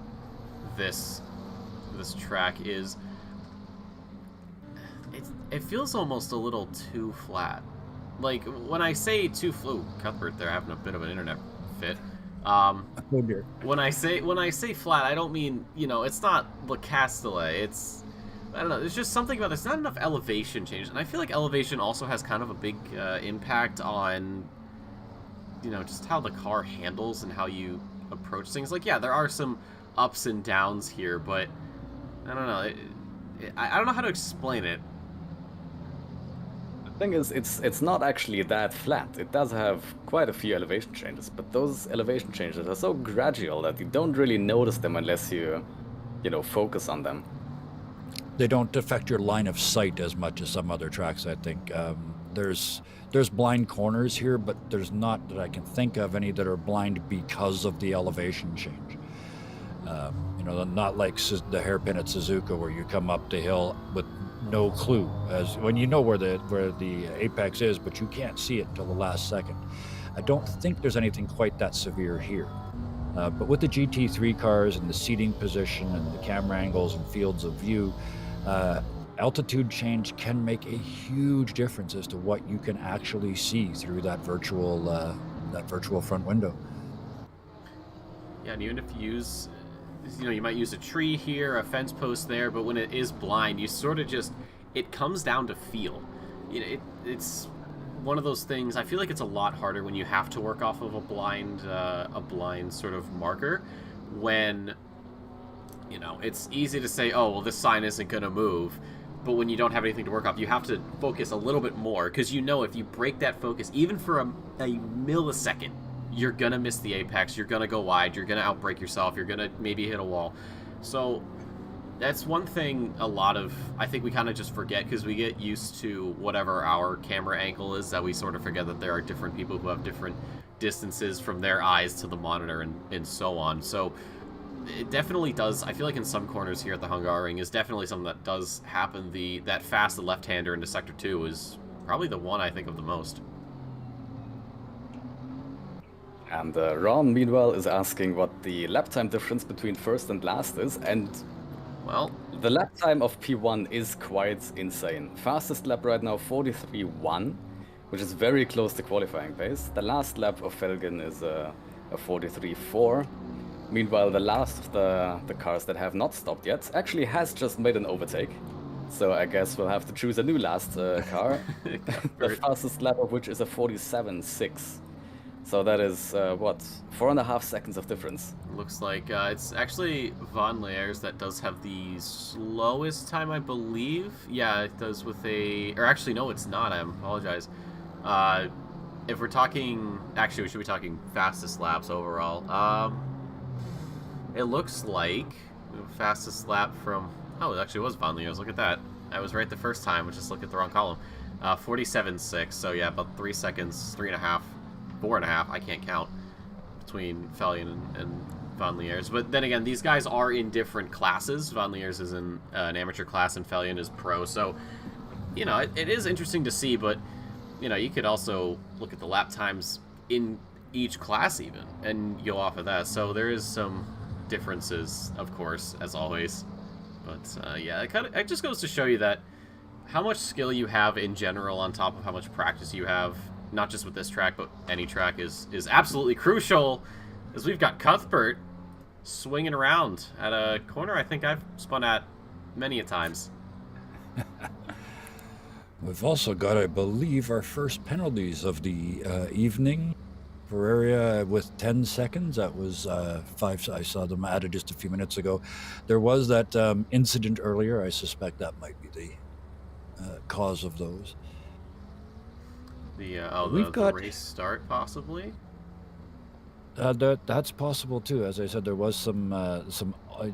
this track is it feels almost a little too flat. Like, when I say too Cuthbert, they're having a bit of an internet fit. When I say flat, I don't mean, you know, it's not Le Castellet. It's, I don't know, there's just something about there's not enough elevation change, and I feel like elevation also has kind of a big impact on, you know, just how the car handles and how you approach things. Like, yeah, there are some ups and downs here, but I don't know. I don't know how to explain it. thing is, it's not actually that flat. It does have quite a few elevation changes, but those elevation changes are so gradual that you don't really notice them unless you focus on them. They don't affect your line of sight as much as some other tracks, I think. There's blind corners here, but there's not that I can think of any that are blind because of the elevation change. Not like the hairpin at Suzuka where you come up the hill with no clue as when you know where the apex is, but you can't see it until the last second. I don't think there's anything quite that severe here. But with the GT3 cars and the seating position and the camera angles and fields of view, altitude change can make a huge difference as to what you can actually see through that virtual front window. Yeah, and even if you use, you might use a tree here, a fence post there, but when it is blind, you sort of it comes down to feel. It's one of those things. I feel like it's a lot harder when you have to work off of a blind sort of marker. When it's easy to say, oh well, this sign isn't going to move, but when you don't have anything to work off, you have to focus a little bit more, because if you break that focus even for a millisecond, you're gonna miss the apex, you're gonna go wide, you're gonna outbrake yourself, you're gonna maybe hit a wall. So that's one thing I think we kind of just forget, because we get used to whatever our camera angle is, that we sort of forget that there are different people who have different distances from their eyes to the monitor and so on. So it definitely does. I feel like in some corners here at the Hungaroring is definitely something that does happen. That fast left-hander into Sector 2 is probably the one I think of the most. And Ron, meanwhile, is asking what the lap time difference between first and last is, and well, the lap time of P1 is quite insane. Fastest lap right now, 43.1, which is very close to qualifying pace. The last lap of Felgen is a 43.4. Meanwhile, the last of the cars that have not stopped yet actually has just made an overtake. So I guess we'll have to choose a new last car. The fastest lap of which is a 47.6. So that is, 4.5 seconds of difference. Looks like it's actually Van Leers that does have the slowest time, I believe. Yeah, it does with or actually, no, it's not. I apologize. If we're talking, actually, we should be talking fastest laps overall. It looks like the fastest lap from, it actually was Van Leers. Look at that. I was right the first time. I just looked at the wrong column. 47.6. So yeah, about 3 seconds, 3.5. 4.5, I can't count, between Felgen and Van Leers. But then again, these guys are in different classes. Van Leers is in an amateur class and Felgen is pro. So, it is interesting to see, but, you could also look at the lap times in each class even and go off of that. So there is some differences, of course, as always. But, yeah, it just goes to show you that how much skill you have in general on top of how much practice you have, not just with this track, but any track, is absolutely crucial, as we've got Cuthbert swinging around at a corner I think I've spun at many a times. We've also got, I believe, our first penalties of the evening for area with 10 seconds. That was 5. I saw them added just a few minutes ago. There was that incident earlier. I suspect that might be the cause of those. The race start, possibly? That's possible too. As I said, there was some,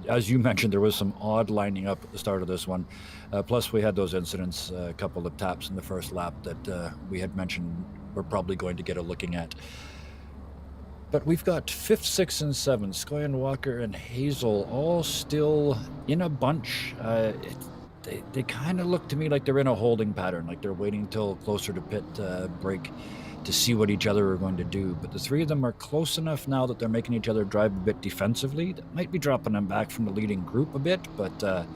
as you mentioned, there was some odd lining up at the start of this one. Plus, we had those incidents, a couple of taps in the first lap that we had mentioned we're probably going to get a looking at. But we've got 5th, 6th, and 7th, Skoyan Walker and Hazel, all still in a bunch. They kind of look to me like they're in a holding pattern, like they're waiting till closer to pit break to see what each other are going to do. But the three of them are close enough now that they're making each other drive a bit defensively. That might be dropping them back from the leading group a bit, but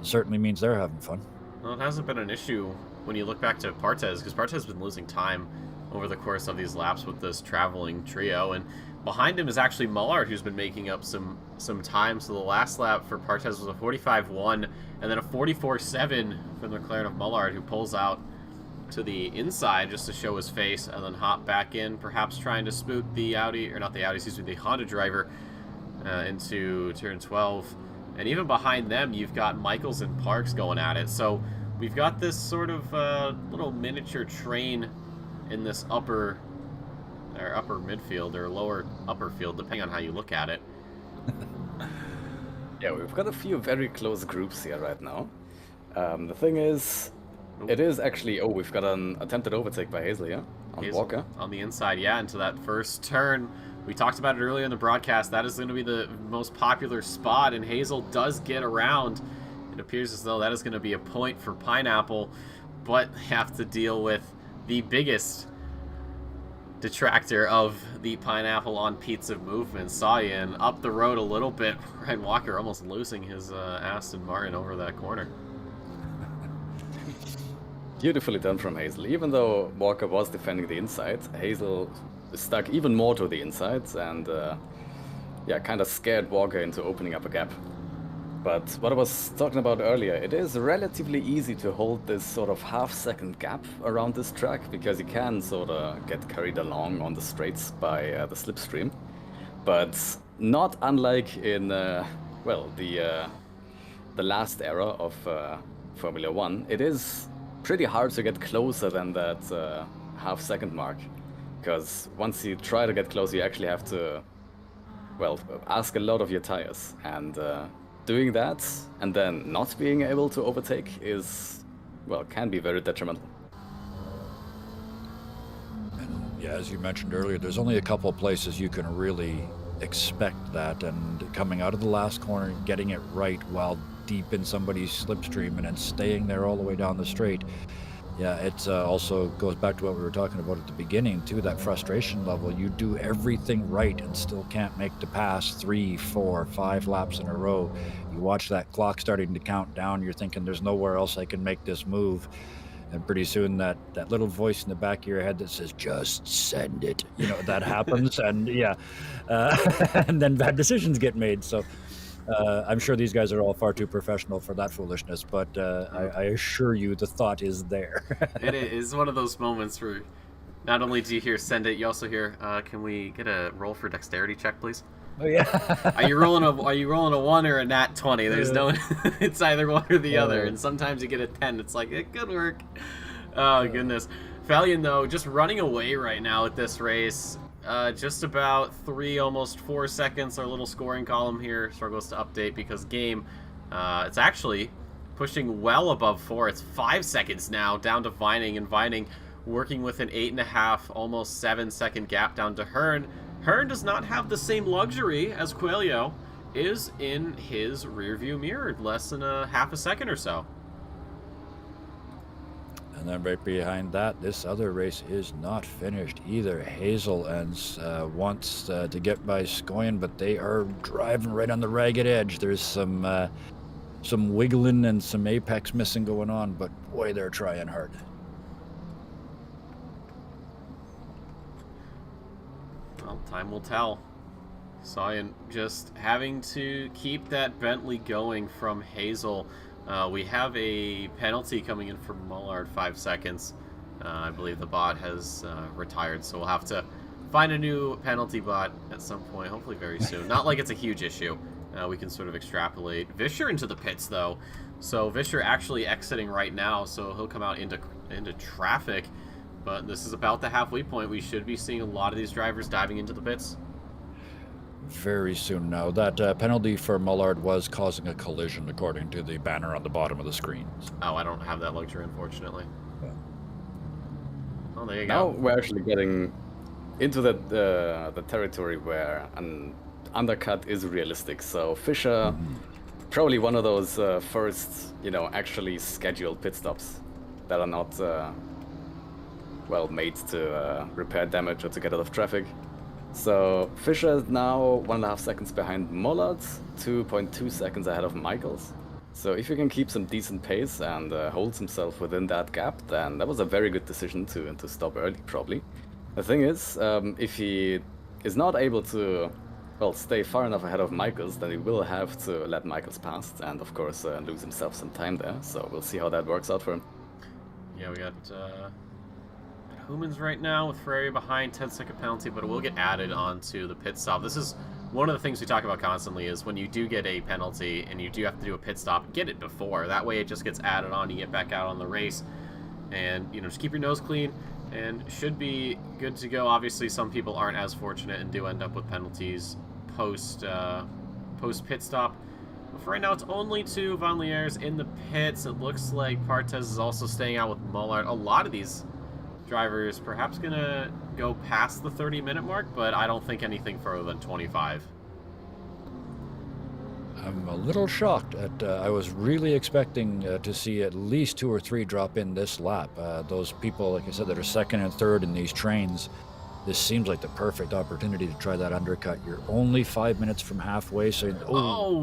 certainly means they're having fun. Well, it hasn't been an issue when you look back to Partez, because Partez has been losing time over the course of these laps with this traveling trio, and behind him is actually Mullard, who's been making up some time. So the last lap for Partez was a 45.1, and then a 44.7 from the McLaren of Mullard, who pulls out to the inside just to show his face, and then hop back in, perhaps trying to spook the Audi, or not the Audi, excuse me, the Honda driver into turn 12. And even behind them, you've got Michaels and Parks going at it. So we've got this sort of little miniature train in this upper midfield or lower upper field, depending on how you look at it. Yeah, we've got a few very close groups here right now. The thing is, it is actually... Oh, we've got an attempted overtake by Hazel here on Walker. On the inside, yeah, into that first turn. We talked about it earlier in the broadcast. That is going to be the most popular spot, and Hazel does get around. It appears as though that is going to be a point for Pineapple, but have to deal with the biggest detractor of the Pineapple on Pizza movement, Sayan, up the road a little bit. Ryan Walker almost losing his Aston Martin over that corner. Beautifully done from Hazel. Even though Walker was defending the inside, Hazel stuck even more to the inside and yeah, kind of scared Walker into opening up a gap. But what I was talking about earlier, it is relatively easy to hold this sort of half-second gap around this track because you can sort of get carried along on the straights by the slipstream. But not unlike in, well, the last era of Formula 1, it is pretty hard to get closer than that half-second mark. Because once you try to get closer, you actually have to, well, ask a lot of your tires. And doing that and then not being able to overtake is, well, can be very detrimental. And yeah, as you mentioned earlier, there's only a couple of places you can really expect that, and coming out of the last corner and getting it right while deep in somebody's slipstream and then staying there all the way down the straight. Yeah, it also goes back to what we were talking about at the beginning, too, that frustration level. You do everything right and still can't make the pass 3, 4, 5 laps in a row. You watch that clock starting to count down, you're thinking there's nowhere else I can make this move. And pretty soon that little voice in the back of your head that says, just send it, you know, that happens. And yeah, and then bad decisions get made. So I'm sure these guys are all far too professional for that foolishness, but I assure you the thought is there. It is one of those moments where not only do you hear send it, you also hear, can we get a roll for dexterity check, please? Oh yeah. Are you rolling a 1 or a nat 20? There's no it's either one or the other, and sometimes you get a 10. It's like, good work. Oh goodness. Valiant though, just running away right now at this race. Just about 3, almost 4 seconds. Our little scoring column here struggles to update because game, it's actually pushing well above 4. It's 5 seconds now down to Vining, and Vining working with an 8.5, almost 7-second gap down to Hearn. Hearn does not have the same luxury as Coelho is in his rearview mirror, less than a half a second or so. And then right behind that, this other race is not finished either. Hazel wants to get by Scoyan, but they are driving right on the ragged edge. There's some wiggling and some apex missing going on, but boy, they're trying hard. Well, time will tell. Sayan just having to keep that Bentley going from Hazel. We have a penalty coming in for Mullard, 5 seconds. I believe the bot has retired, so we'll have to find a new penalty bot at some point, hopefully very soon. Not like it's a huge issue. We can sort of extrapolate. Vischer into the pits, though. So Vischer actually exiting right now, so he'll come out into traffic. But this is about the halfway point. We should be seeing a lot of these drivers diving into the pits very soon now. That penalty for Mullard was causing a collision, according to the banner on the bottom of the screen. Oh, I don't have that luxury, unfortunately. Yeah. Oh, there you now go. We're actually getting into the territory where an undercut is realistic. So Fischer, probably one of those first, actually scheduled pit stops that are not well made to repair damage or to get out of traffic. So Fischer is now 1.5 seconds behind Mullard, 2.2 seconds ahead of Michaels. So if he can keep some decent pace and holds himself within that gap, then that was a very good decision to stop early, probably. The thing is, if he is not able to, well, stay far enough ahead of Michaels, then he will have to let Michaels pass and, of course, lose himself some time there. So we'll see how that works out for him. Yeah, we got Humans right now with Ferrari behind, 10-second penalty, but it will get added onto the pit stop. This is one of the things we talk about constantly is when you do get a penalty and you do have to do a pit stop, get it before. That way it just gets added on, you get back out on the race, and just keep your nose clean, and should be good to go. Obviously, some people aren't as fortunate and do end up with penalties post pit stop. But for right now, it's only 2 Van Liers in the pits. It looks like Partez is also staying out with Mullard. A lot of these drivers perhaps gonna go past the 30-minute mark, but I don't think anything further than 25. I'm a little shocked at. I was really expecting to see at least 2 or 3 drop in this lap. Those people, like I said, that are second and third in these trains, this seems like the perfect opportunity to try that undercut. You're only 5 minutes from halfway, so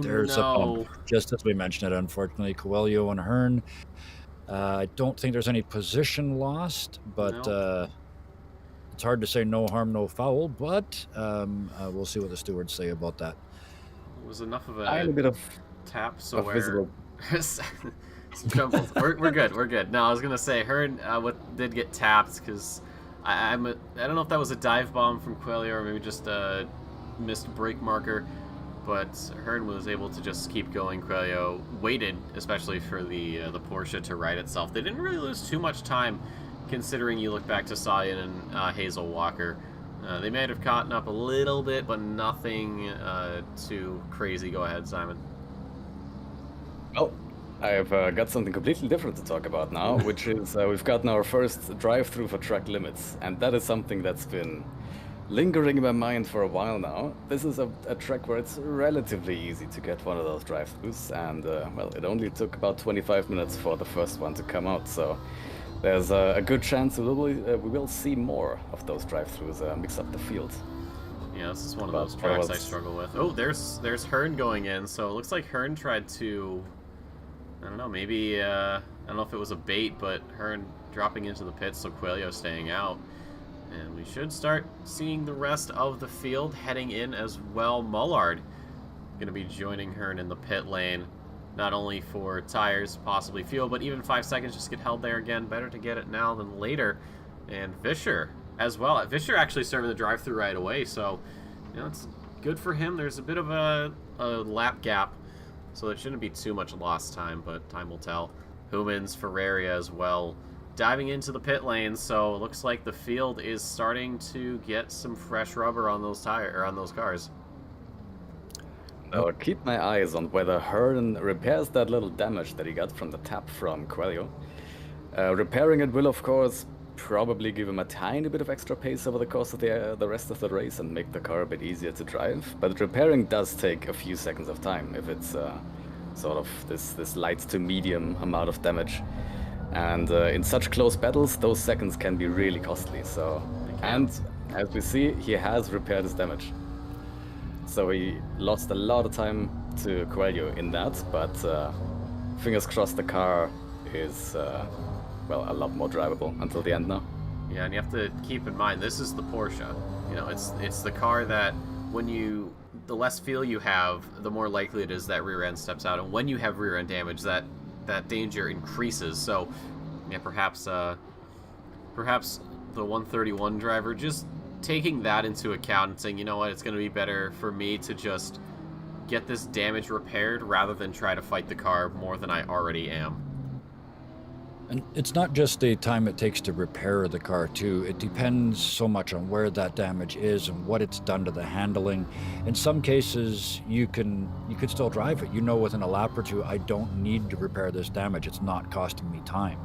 there's a bump. Just as we mentioned it, unfortunately, Coelho and Hearn. I don't think there's any position lost, but it's hard to say no harm, no foul. But we'll see what the stewards say about that. It was enough of a bit of tap, so we're good. We're good. No, I was gonna say Hearn did get tapped because I don't know if that was a dive bomb from Coelho or maybe just a missed brake marker, but Hearn was able to just keep going. Coelho waited, especially for the Porsche to right itself. They didn't really lose too much time, considering you look back to Sayan and Hazel Walker. They may have caught up a little bit, but nothing too crazy. Go ahead, Simon. Well, I've got something completely different to talk about now, which is we've gotten our first drive-through for track limits, and that is something that's been lingering in my mind for a while now. This is a track where it's relatively easy to get one of those drive-throughs, and well, it only took about 25 minutes for the first one to come out, so there's a good chance we will see more of those drive-throughs mix up the field. Yeah, this is one of those tracks I struggle with. Oh, there's Hearn going in, so it looks like Hearn tried to, I don't know, maybe, I don't know if it was a bait, but Hearn dropping into the pits, so Coelho staying out. And we should start seeing the rest of the field heading in as well. Mullard going to be joining Hearn in the pit lane, not only for tires, possibly fuel, but even 5 seconds just get held there again. Better to get it now than later. And Fischer as well. Fischer actually serving the drive-through right away, so it's good for him. There's a bit of a lap gap, so it shouldn't be too much lost time, but time will tell. Humans, Ferrari as well, diving into the pit lane, so it looks like the field is starting to get some fresh rubber on those cars. I'll keep my eyes on whether Hearn repairs that little damage that he got from the tap from Coelho. Repairing it will, of course, probably give him a tiny bit of extra pace over the course of the rest of the race and make the car a bit easier to drive. But repairing does take a few seconds of time if it's sort of this light to medium amount of damage. And in such close battles, those seconds can be really costly. So, and as we see, he has repaired his damage. So he lost a lot of time to Coelho in that, but fingers crossed the car is, well, a lot more drivable until the end now. Yeah, and you have to keep in mind, this is the Porsche. It's the car that the less fuel you have, the more likely it is that rear end steps out. And when you have rear end damage, that danger increases. So, yeah, perhaps the 131 driver just taking that into account and saying, you know what, it's going to be better for me to just get this damage repaired rather than try to fight the car more than I already am. And it's not just the time it takes to repair the car too. It depends so much on where that damage is and what it's done to the handling. In some cases, you could still drive it. Within a lap or two, I don't need to repair this damage. It's not costing me time.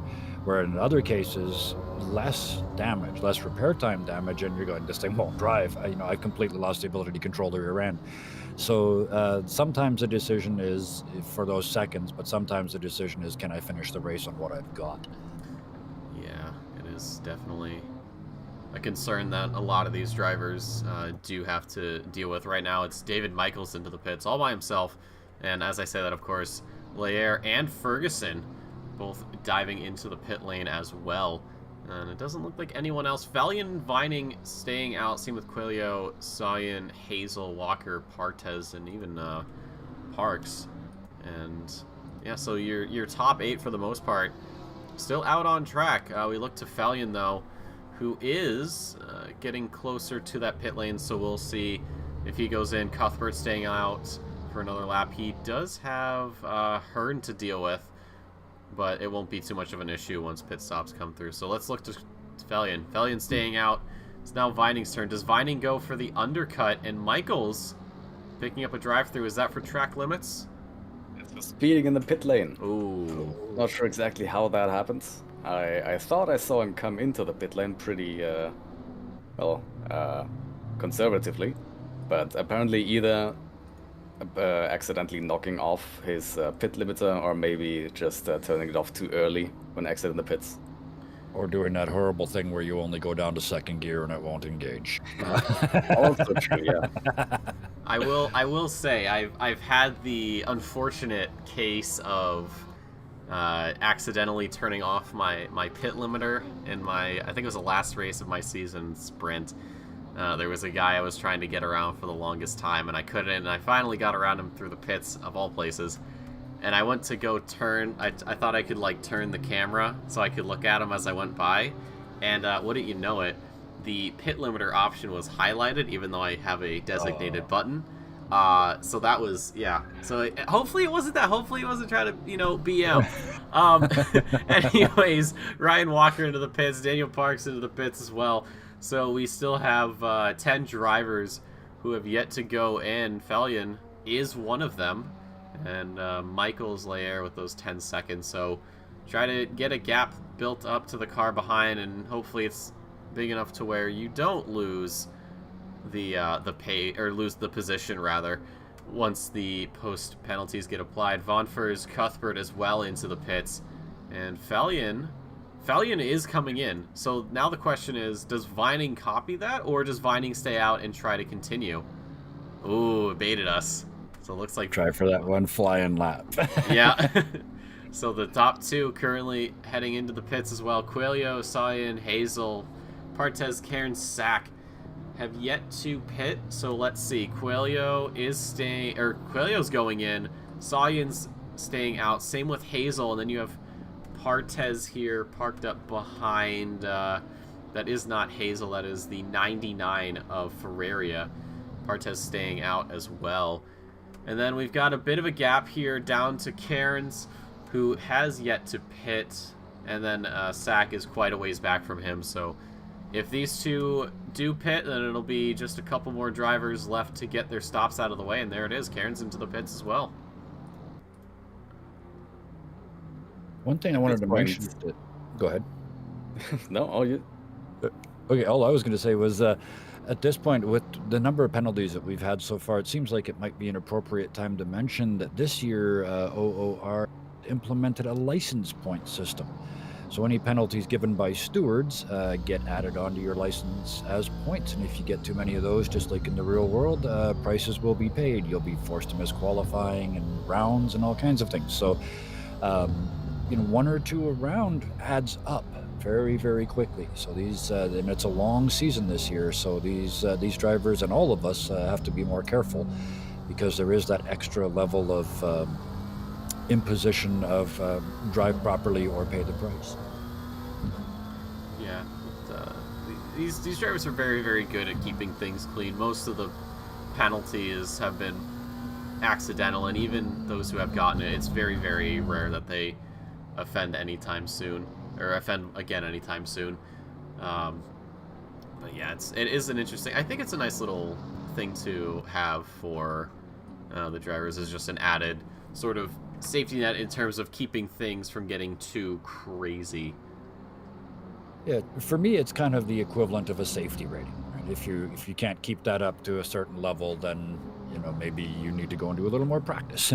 Where in other cases, less damage, less repair time damage, and you're going, this thing won't drive. I completely lost the ability to control the rear end. So sometimes the decision is for those seconds, but sometimes the decision is, can I finish the race on what I've got? Yeah, it is definitely a concern that a lot of these drivers do have to deal with. Right now, it's David Michaels into the pits all by himself. And as I say that, of course, Lair and Ferguson both diving into the pit lane as well. And it doesn't look like anyone else. Valian, Vining staying out. Same with Coelho, Sayan, Hazel, Walker, Partez, and even Parks. And yeah, so your top 8 for the most part still out on track. We look to Valian though, who is getting closer to that pit lane. So we'll see if he goes in, Cuthbert staying out for another lap. He does have Hearn to deal with, but it won't be too much of an issue once pit stops come through. So let's look to Fellion. Fellion staying out. It's now Vining's turn. Does Vining go for the undercut? And Michaels picking up a drive-through. Is that for track limits? It's speeding in the pit lane. Ooh. Not sure exactly how that happens. I thought I saw him come into the pit lane pretty, conservatively. But apparently either accidentally knocking off his pit limiter or maybe just turning it off too early when exiting the pits. Or doing that horrible thing where you only go down to second gear and it won't engage. Also true, yeah. I will say I've had the unfortunate case of accidentally turning off my pit limiter in I think it was the last race of my season sprint. There was a guy I was trying to get around for the longest time, and I couldn't, and I finally got around him through the pits, of all places. And I went to go turn, I thought I could, like, turn the camera so I could look at him as I went by, and wouldn't you know it, the pit limiter option was highlighted, even though I have a designated button. So that was, yeah. So hopefully it wasn't that. Hopefully he wasn't trying to, BM. Anyways, Ryan Walker into the pits, Daniel Parks into the pits as well. So we still have 10 drivers who have yet to go in. Fellion is one of them. And Michael's Lair with those 10 seconds. So try to get a gap built up to the car behind, and hopefully it's big enough to where you don't lose the pay, or lose the position rather, once the post penalties get applied. Von Furs, Cuthbert as well into the pits, and Fellion is coming in. So now the question is, does Vining copy that, or does Vining stay out and try to continue? Ooh, it baited us. So it looks like... Try for that one flying lap. Yeah. So the top two currently heading into the pits as well. Coelho, Sayan, Hazel, Partez, Cairn, Sack have yet to pit. So let's see. Coelho's going in. Sayan's staying out. Same with Hazel. And then you have Partez here parked up behind. That is not Hazel. That is the 99 of Ferraria. Partez staying out as well. And then we've got a bit of a gap here down to Cairns, who has yet to pit. And then Sack is quite a ways back from him. So if these two do pit, then it'll be just a couple more drivers left to get their stops out of the way. And there it is. Cairns into the pits as well. One thing I wanted to mention... Go ahead. No, all you... Okay, all I was going to say was... at this point, with the number of penalties that we've had so far, it seems like it might be an appropriate time to mention that this year OOR implemented a license point system. So any penalties given by stewards get added onto your license as points. And if you get too many of those, just like in the real world, prices will be paid. You'll be forced to miss qualifying and rounds and all kinds of things. So, one or two a round adds up very, very quickly. So these, and it's a long season this year. So these drivers and all of us have to be more careful, because there is that extra level of imposition of drive properly or pay the price. Yeah, these drivers are very, very good at keeping things clean. Most of the penalties have been accidental, and even those who have gotten it, it's very, very rare that they offend anytime soon. Or offend again anytime soon. But yeah, it is an interesting... I think it's a nice little thing to have for the drivers, is just an added sort of safety net in terms of keeping things from getting too crazy. Yeah, for me, it's kind of the equivalent of a safety rating. Right? If you can't keep that up to a certain level, then maybe you need to go and do a little more practice.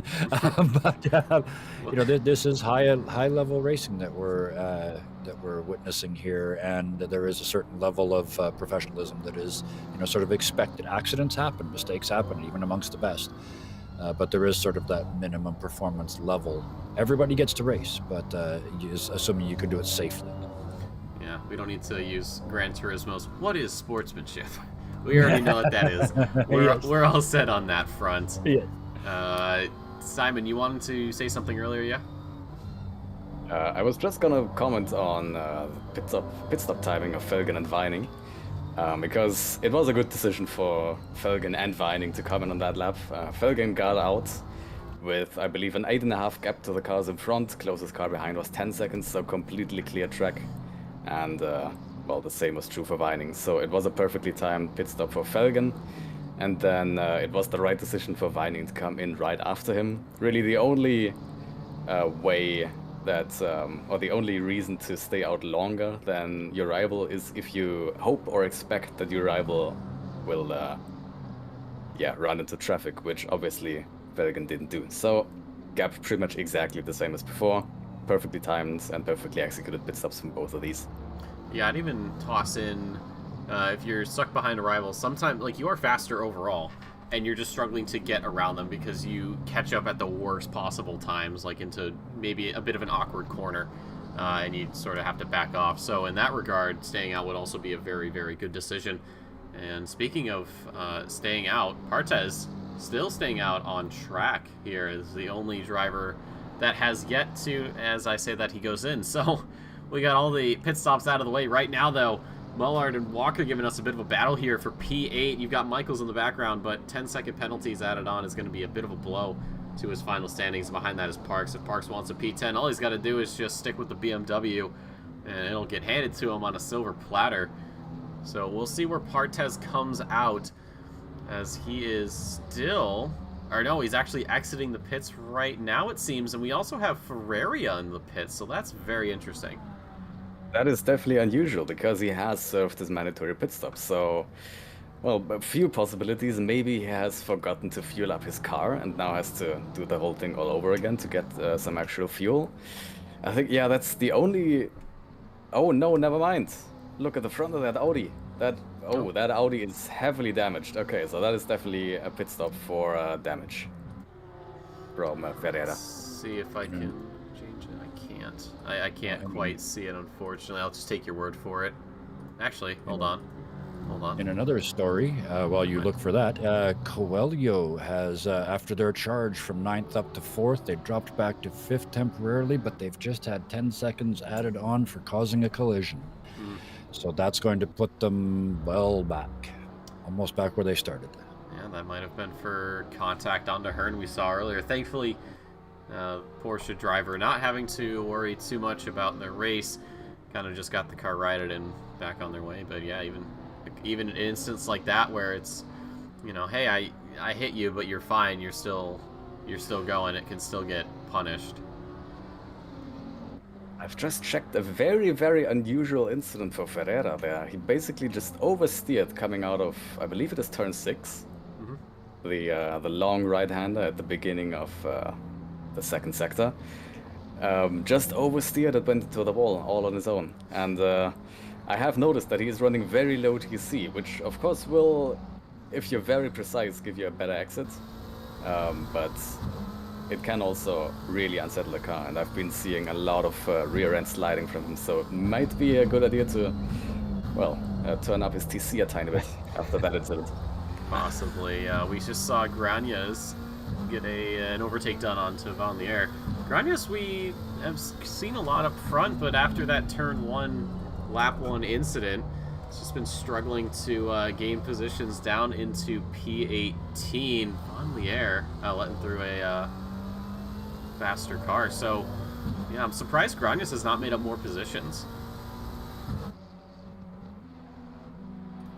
This is high level racing that we're witnessing here, and there is a certain level of professionalism that is sort of expected. Accidents happen, mistakes happen, even amongst the best. But there is sort of that minimum performance level. Everybody gets to race, but assuming you can do it safely. Yeah, we don't need to use Gran Turismo's "What is sportsmanship?" We already know what that is. We're all set on that front. Yeah. Simon, you wanted to say something earlier, yeah? I was just gonna comment on pit stop timing of Felgen and Vining. because it was a good decision for Felgen and Vining to come in on that lap. Felgen got out with, I believe, an 8.5 gap to the cars in front. Closest car behind was 10 seconds, so completely clear track. And, well, the same was true for Vining. So it was a perfectly timed pit stop for Felgen. And then it was the right decision for Vining to come in right after him. Really the only way that, or the only reason to stay out longer than your rival is if you hope or expect that your rival will, run into traffic, which obviously Felgen didn't do. So, gap pretty much exactly the same as before. Perfectly timed and perfectly executed pit stops from both of these. Yeah, I'd even toss in, if you're stuck behind a rival, sometimes, like, you are faster overall, and you're just struggling to get around them because you catch up at the worst possible times, like into maybe a bit of an awkward corner, and you sort of have to back off. So in that regard, staying out would also be a very, very good decision. And speaking of staying out, Partez still staying out on track here is the only driver that has yet to, as I say that, he goes in. So we got all the pit stops out of the way. Right now, though, Mullard and Walker giving us a bit of a battle here for P8. You've got Michaels in the background, but 10-second penalties added on is going to be a bit of a blow to his final standings. Behind that is Parks. If Parks wants a P10, all he's got to do is just stick with the BMW, and it'll get handed to him on a silver platter. So we'll see where Partez comes out, as he is still... Or no, he's actually exiting the pits right now, it seems. And we also have Ferraria in the pits, so that's very interesting. That is definitely unusual, because he has served his mandatory pit stop. So, well, a few possibilities. Maybe he has forgotten to fuel up his car and now has to do the whole thing all over again to get some actual fuel. I think, yeah, that's the only... Oh, no, never mind. Look at the front of that Audi. That Audi is heavily damaged. Okay, so that is definitely a pit stop for damage from Ferreira. Let's see if I can change it. I can't quite see it, unfortunately. I'll just take your word for it. Actually, hold on. In another story, while you look for that, Coelho has, after their charge from 9th up to 4th, they dropped back to 5th temporarily, but they've just had 10 seconds added on for causing a collision. So that's going to put them well back, almost back where they started. Yeah, that might have been for contact onto Hearn we saw earlier. Thankfully, Porsche driver not having to worry too much about their race, kind of just got the car righted and back on their way. But yeah, even an instance like that where it's, you know, hey, I hit you, but you're fine. You're still going. It can still get punished. I've just checked a very, very unusual incident for Ferreira there. He basically just oversteered coming out of, I believe it is turn 6. The long right-hander at the beginning of the second sector. Just oversteered and went to the wall all on his own. And I have noticed that he is running very low TC, which of course will, if you're very precise, give you a better exit. But it can also really unsettle the car, and I've been seeing a lot of rear end sliding from him, so it might be a good idea to, well, turn up his TC a tiny bit after that incident. Possibly. We just saw Granias get an overtake done onto Van Lier. Granias we have seen a lot up front, but after that turn 1, lap 1 incident, it's just been struggling to gain positions down into P18. Van Lier letting through a faster car. So, yeah, I'm surprised Granias has not made up more positions.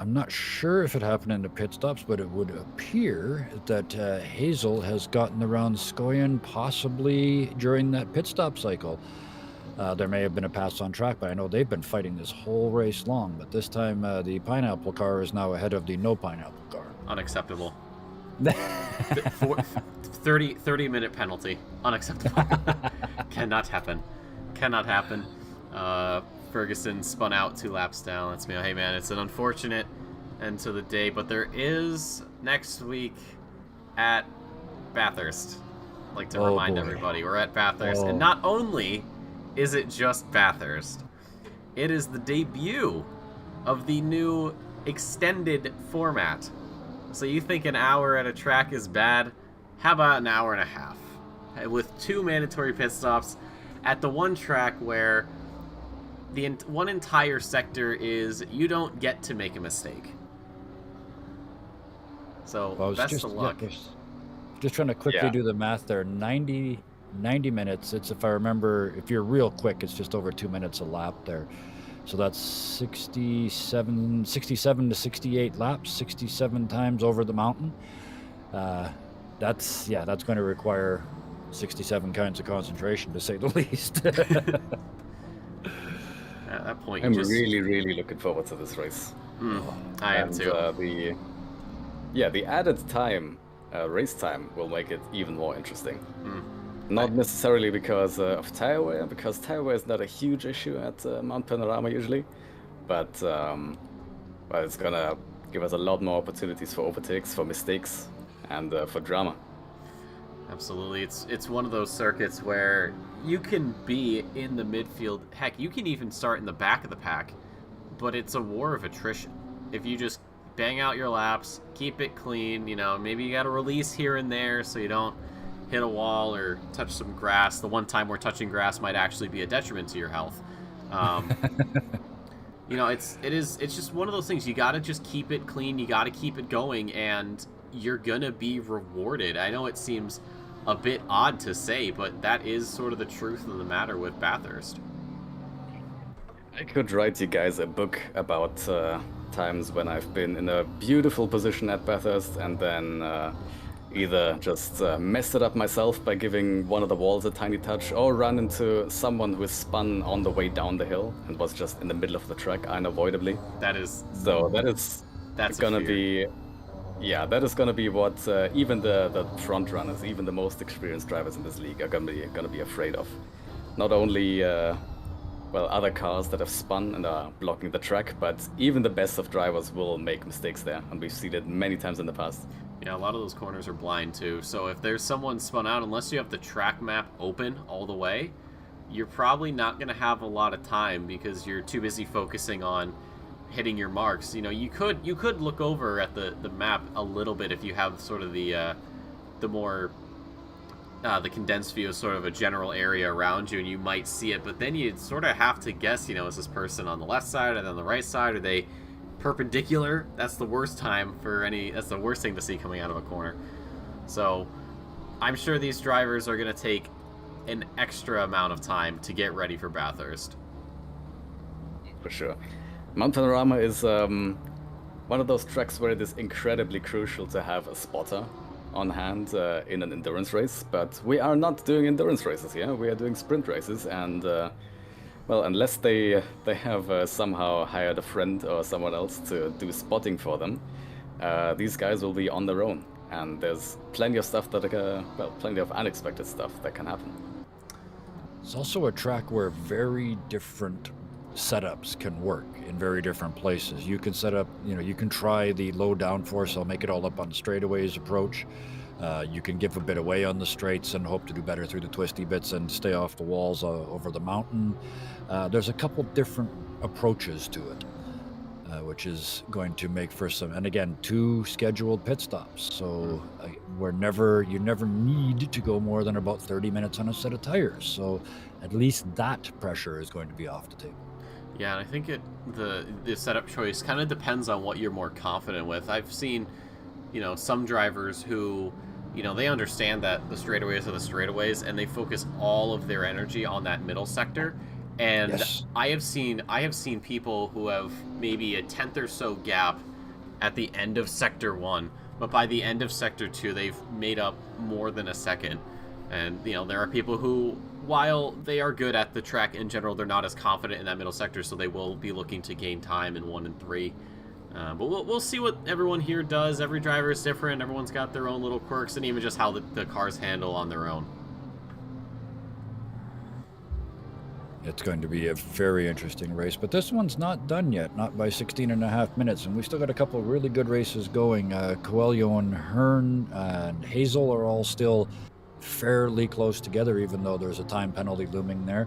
I'm not sure if it happened in the pit stops, but it would appear that Hazel has gotten around Skoyan possibly during that pit stop cycle. There may have been a pass on track, but I know they've been fighting this whole race long. But this time, the pineapple car is now ahead of the no pineapple car. Unacceptable. 30-minute penalty. Unacceptable. Cannot happen. Cannot happen. Ferguson spun out 2 laps down. That's me. Hey, man, it's an unfortunate end to the day, but there is next week at Bathurst. I'd like to remind everybody, we're at Bathurst, and not only is it just Bathurst, it is the debut of the new extended format. So you think an hour at a track is bad? How about an hour and a half? With 2 mandatory pit stops at the one track where one entire sector is you don't get to make a mistake. So best of luck. Just trying to quickly do the math there. 90 minutes. It's, if I remember, if you're real quick, it's just over 2 minutes a lap there. So that's 67 to 68 laps, 67 times over the mountain. That's going to require 67 kinds of concentration, to say the least. At that point, I'm really, really looking forward to this race. I am too. The added time, race time, will make it even more interesting. Not necessarily because of tire wear, because tire wear is not a huge issue at Mount Panorama usually, but it's gonna give us a lot more opportunities for overtakes, for mistakes, and for drama. Absolutely, it's one of those circuits where you can be in the midfield. Heck, you can even start in the back of the pack, but it's a war of attrition. If you just bang out your laps, keep it clean, maybe you got to release here and there so you don't hit a wall or touch some grass. The one time where touching grass might actually be a detriment to your health. It's just one of those things. You got to just keep it clean. You got to keep it going, and you're gonna be rewarded. I know it seems a bit odd to say, but that is sort of the truth of the matter with Bathurst. I could write you guys a book about times when I've been in a beautiful position at Bathurst and then either just messed it up myself by giving one of the walls a tiny touch, or run into someone who spun on the way down the hill and was just in the middle of the track unavoidably. That is gonna be what even the front runners, even the most experienced drivers in this league are gonna be afraid of. Not only other cars that have spun and are blocking the track, but even the best of drivers will make mistakes there, and we've seen it many times in the past. Yeah, a lot of those corners are blind too, so if there's someone spun out, unless you have the track map open all the way, you're probably not going to have a lot of time because you're too busy focusing on hitting your marks. You could look over at the map a little bit if you have sort of the more the condensed view of sort of a general area around you, and you might see it, but then you sort of have to guess, is this person on the left side and then the right side? Are they perpendicular? That's the worst that's the worst thing to see coming out of a corner. So I'm sure these drivers are going to take an extra amount of time to get ready for Bathurst. For sure. Mount Panorama is one of those tracks where it is incredibly crucial to have a spotter on hand in an endurance race, but we are not doing endurance races here. We are doing sprint races, and unless they have somehow hired a friend or someone else to do spotting for them, these guys will be on their own, and there's plenty of stuff plenty of unexpected stuff that can happen. It's also a track where very different setups can work in very different places. You can set up, you can try the low downforce, I'll make it all up on the straightaways approach. You can give a bit away on the straights and hope to do better through the twisty bits and stay off the walls over the mountain. There's a couple different approaches to it, which is going to make for some, and again, 2 scheduled pit stops. So you never need to go more than about 30 minutes on a set of tires. So at least that pressure is going to be off the table. Yeah, and I think the setup choice kind of depends on what you're more confident with. I've seen, some drivers who, they understand that the straightaways are the straightaways, and they focus all of their energy on that middle sector. And yes. I have seen people who have maybe a tenth or so gap at the end of Sector 1, but by the end of Sector 2, they've made up more than a second. And, there are people who, while they are good at the track in general, they're not as confident in that middle sector, so they will be looking to gain time in 1 and 3. But we'll see what everyone here does. Every driver is different. Everyone's got their own little quirks, and even just how the cars handle on their own. It's going to be a very interesting race, but this one's not done yet, not by 16 and a half minutes, and we still got a couple of really good races going. Coelho and Hearn and Hazel are all still fairly close together, even though there's a time penalty looming there.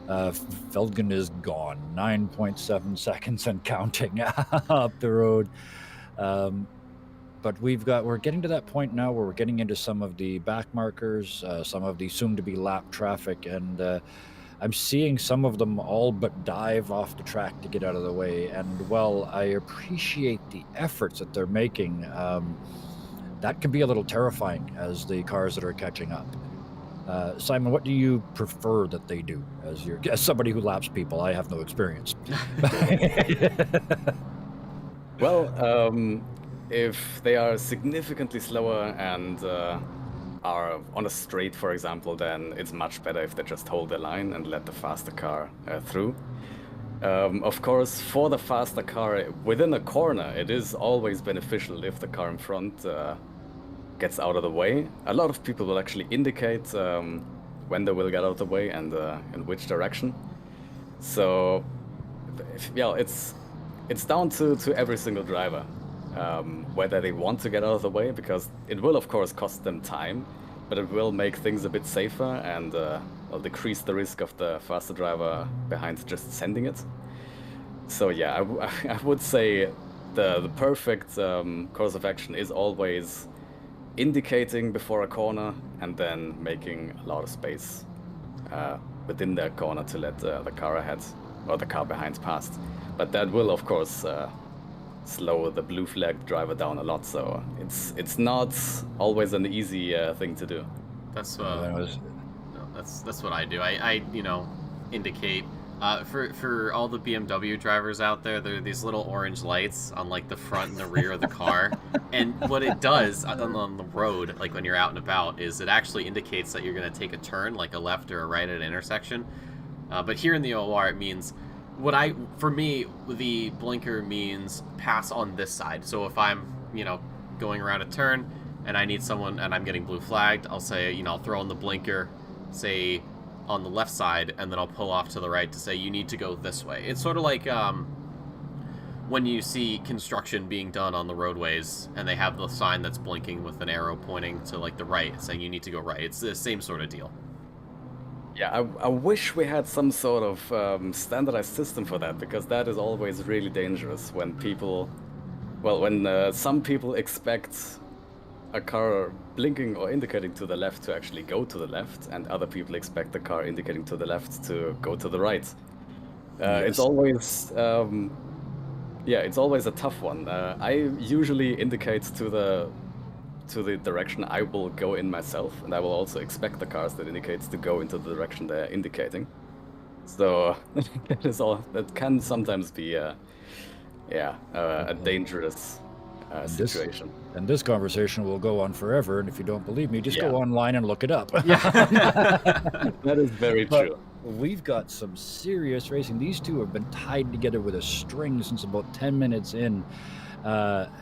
Feldgen is gone, 9.7 seconds and counting up the road. But we're getting to that point now where we're getting into some of the back markers, some of the soon-to-be lap traffic, and I'm seeing some of them all but dive off the track to get out of the way. And while I appreciate the efforts that they're making, that can be a little terrifying as the cars that are catching up. Simon, what do you prefer that they do as somebody who laps people? I have no experience. Well, if they are significantly slower and are on a straight, for example, then it's much better if they just hold the line and let the faster car through. Of course, for the faster car within a corner, it is always beneficial if the car in front gets out of the way. A lot of people will actually indicate when they will get out of the way and in which direction. So, yeah, it's down to every single driver. Whether they want to get out of the way, because it will of course cost them time, but it will make things a bit safer and will decrease the risk of the faster driver behind just sending it. So yeah, I would say the perfect course of action is always indicating before a corner and then making a lot of space within that corner to let the car ahead or the car behind past. But that will of course slow the blue flag driver down a lot, so it's not always an easy thing to do. That's what I do. I indicate for all the BMW drivers out there. There are these little orange lights on like the front and the rear of the car, and what it does on the road, like when you're out and about, is it actually indicates that you're going to take a turn, like a left or a right at an intersection. But here in the OR, it means for me, the blinker means pass on this side. So if I'm, going around a turn and I need someone and I'm getting blue flagged, I'll say, I'll throw on the blinker, say on the left side, and then I'll pull off to the right to say you need to go this way. It's sort of like when you see construction being done on the roadways and they have the sign that's blinking with an arrow pointing to like the right saying you need to go right. It's the same sort of deal. Yeah, I wish we had some sort of standardized system for that, because that is always really dangerous when some people expect a car blinking or indicating to the left to actually go to the left, and other people expect the car indicating to the left to go to the right. Yes. It's always, it's always a tough one. I usually indicate to the direction I will go in myself, and I will also expect the cars that indicates to go into the direction they're indicating. So that can sometimes be a dangerous situation. And this conversation will go on forever, and if you don't believe me, just go online and look it up. Yeah. That is very true. We've got some serious racing. These two have been tied together with a string since about 10 minutes in.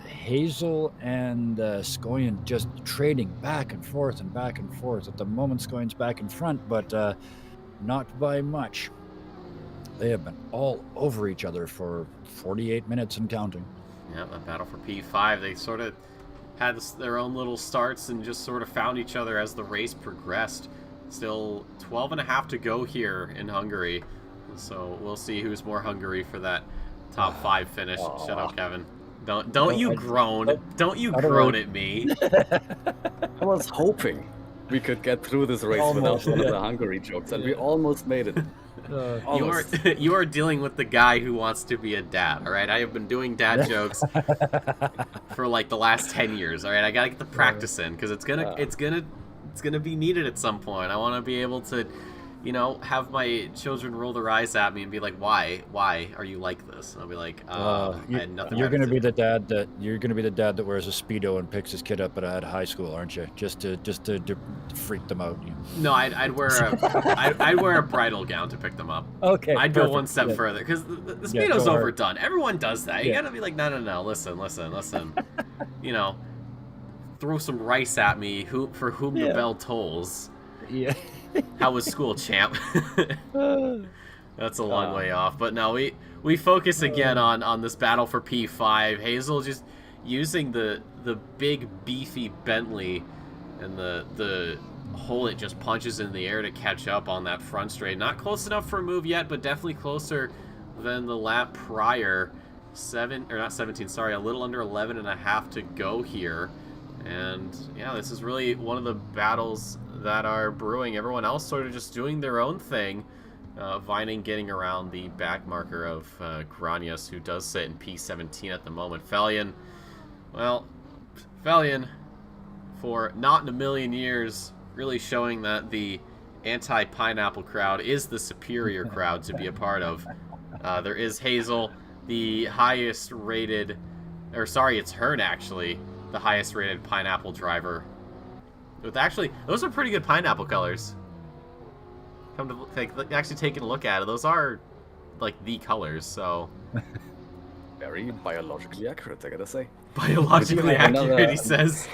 Hazel and Skoyan just trading back and forth and back and forth. At the moment, Skoyan's back in front, but not by much. They have been all over each other for 48 minutes and counting. Yeah, a battle for P5. They sort of had their own little starts and just sort of found each other as the race progressed. Still 12 and a half to go here in Hungary. So we'll see who's more hungry for that top 5 finish. Shut up, Kevin. Don't you groan. Don't you groan at me. I was hoping we could get through this race without one of the Hungary jokes, and we almost made it. You are dealing with the guy who wants to be a dad, all right? I have been doing dad jokes for like the last 10 years, all right? I got to get the practice in, because it's gonna be needed at some point. I want to be able to, have my children roll their eyes at me and be like, why are you like this? And I'll be like, I had nothing. You're gonna be the dad that wears a Speedo and picks his kid up at high school, aren't you? Just to freak them out. No, I'd wear a bridal gown to pick them up. Okay. I'd go one step further, because the Speedo's overdone. Everyone does that. You gotta be like, no, listen. Throw some rice at me, for whom the bell tolls. Yeah. How was school, champ? That's a long way off. But no, we focus again on this battle for P5. Hazel just using the big beefy Bentley and the hole it just punches in the air to catch up on that front straight. Not close enough for a move yet, but definitely closer than the lap prior. A little under 11 and a half to go here. And yeah, this is really one of the battles that are brewing. Everyone else sort of just doing their own thing. Vining getting around the back marker of Granius, who does sit in P17 at the moment. Felion, well, Felion, for not in a million years, really showing that the anti-pineapple crowd is the superior crowd to be a part of. There is Hazel, the highest rated, or sorry, it's Hearn actually, the highest rated pineapple driver. With actually, those are pretty good pineapple colors. Come to actually taking a look at it, those are like the colors. So very biologically accurate, I gotta say. Biologically accurate, he says.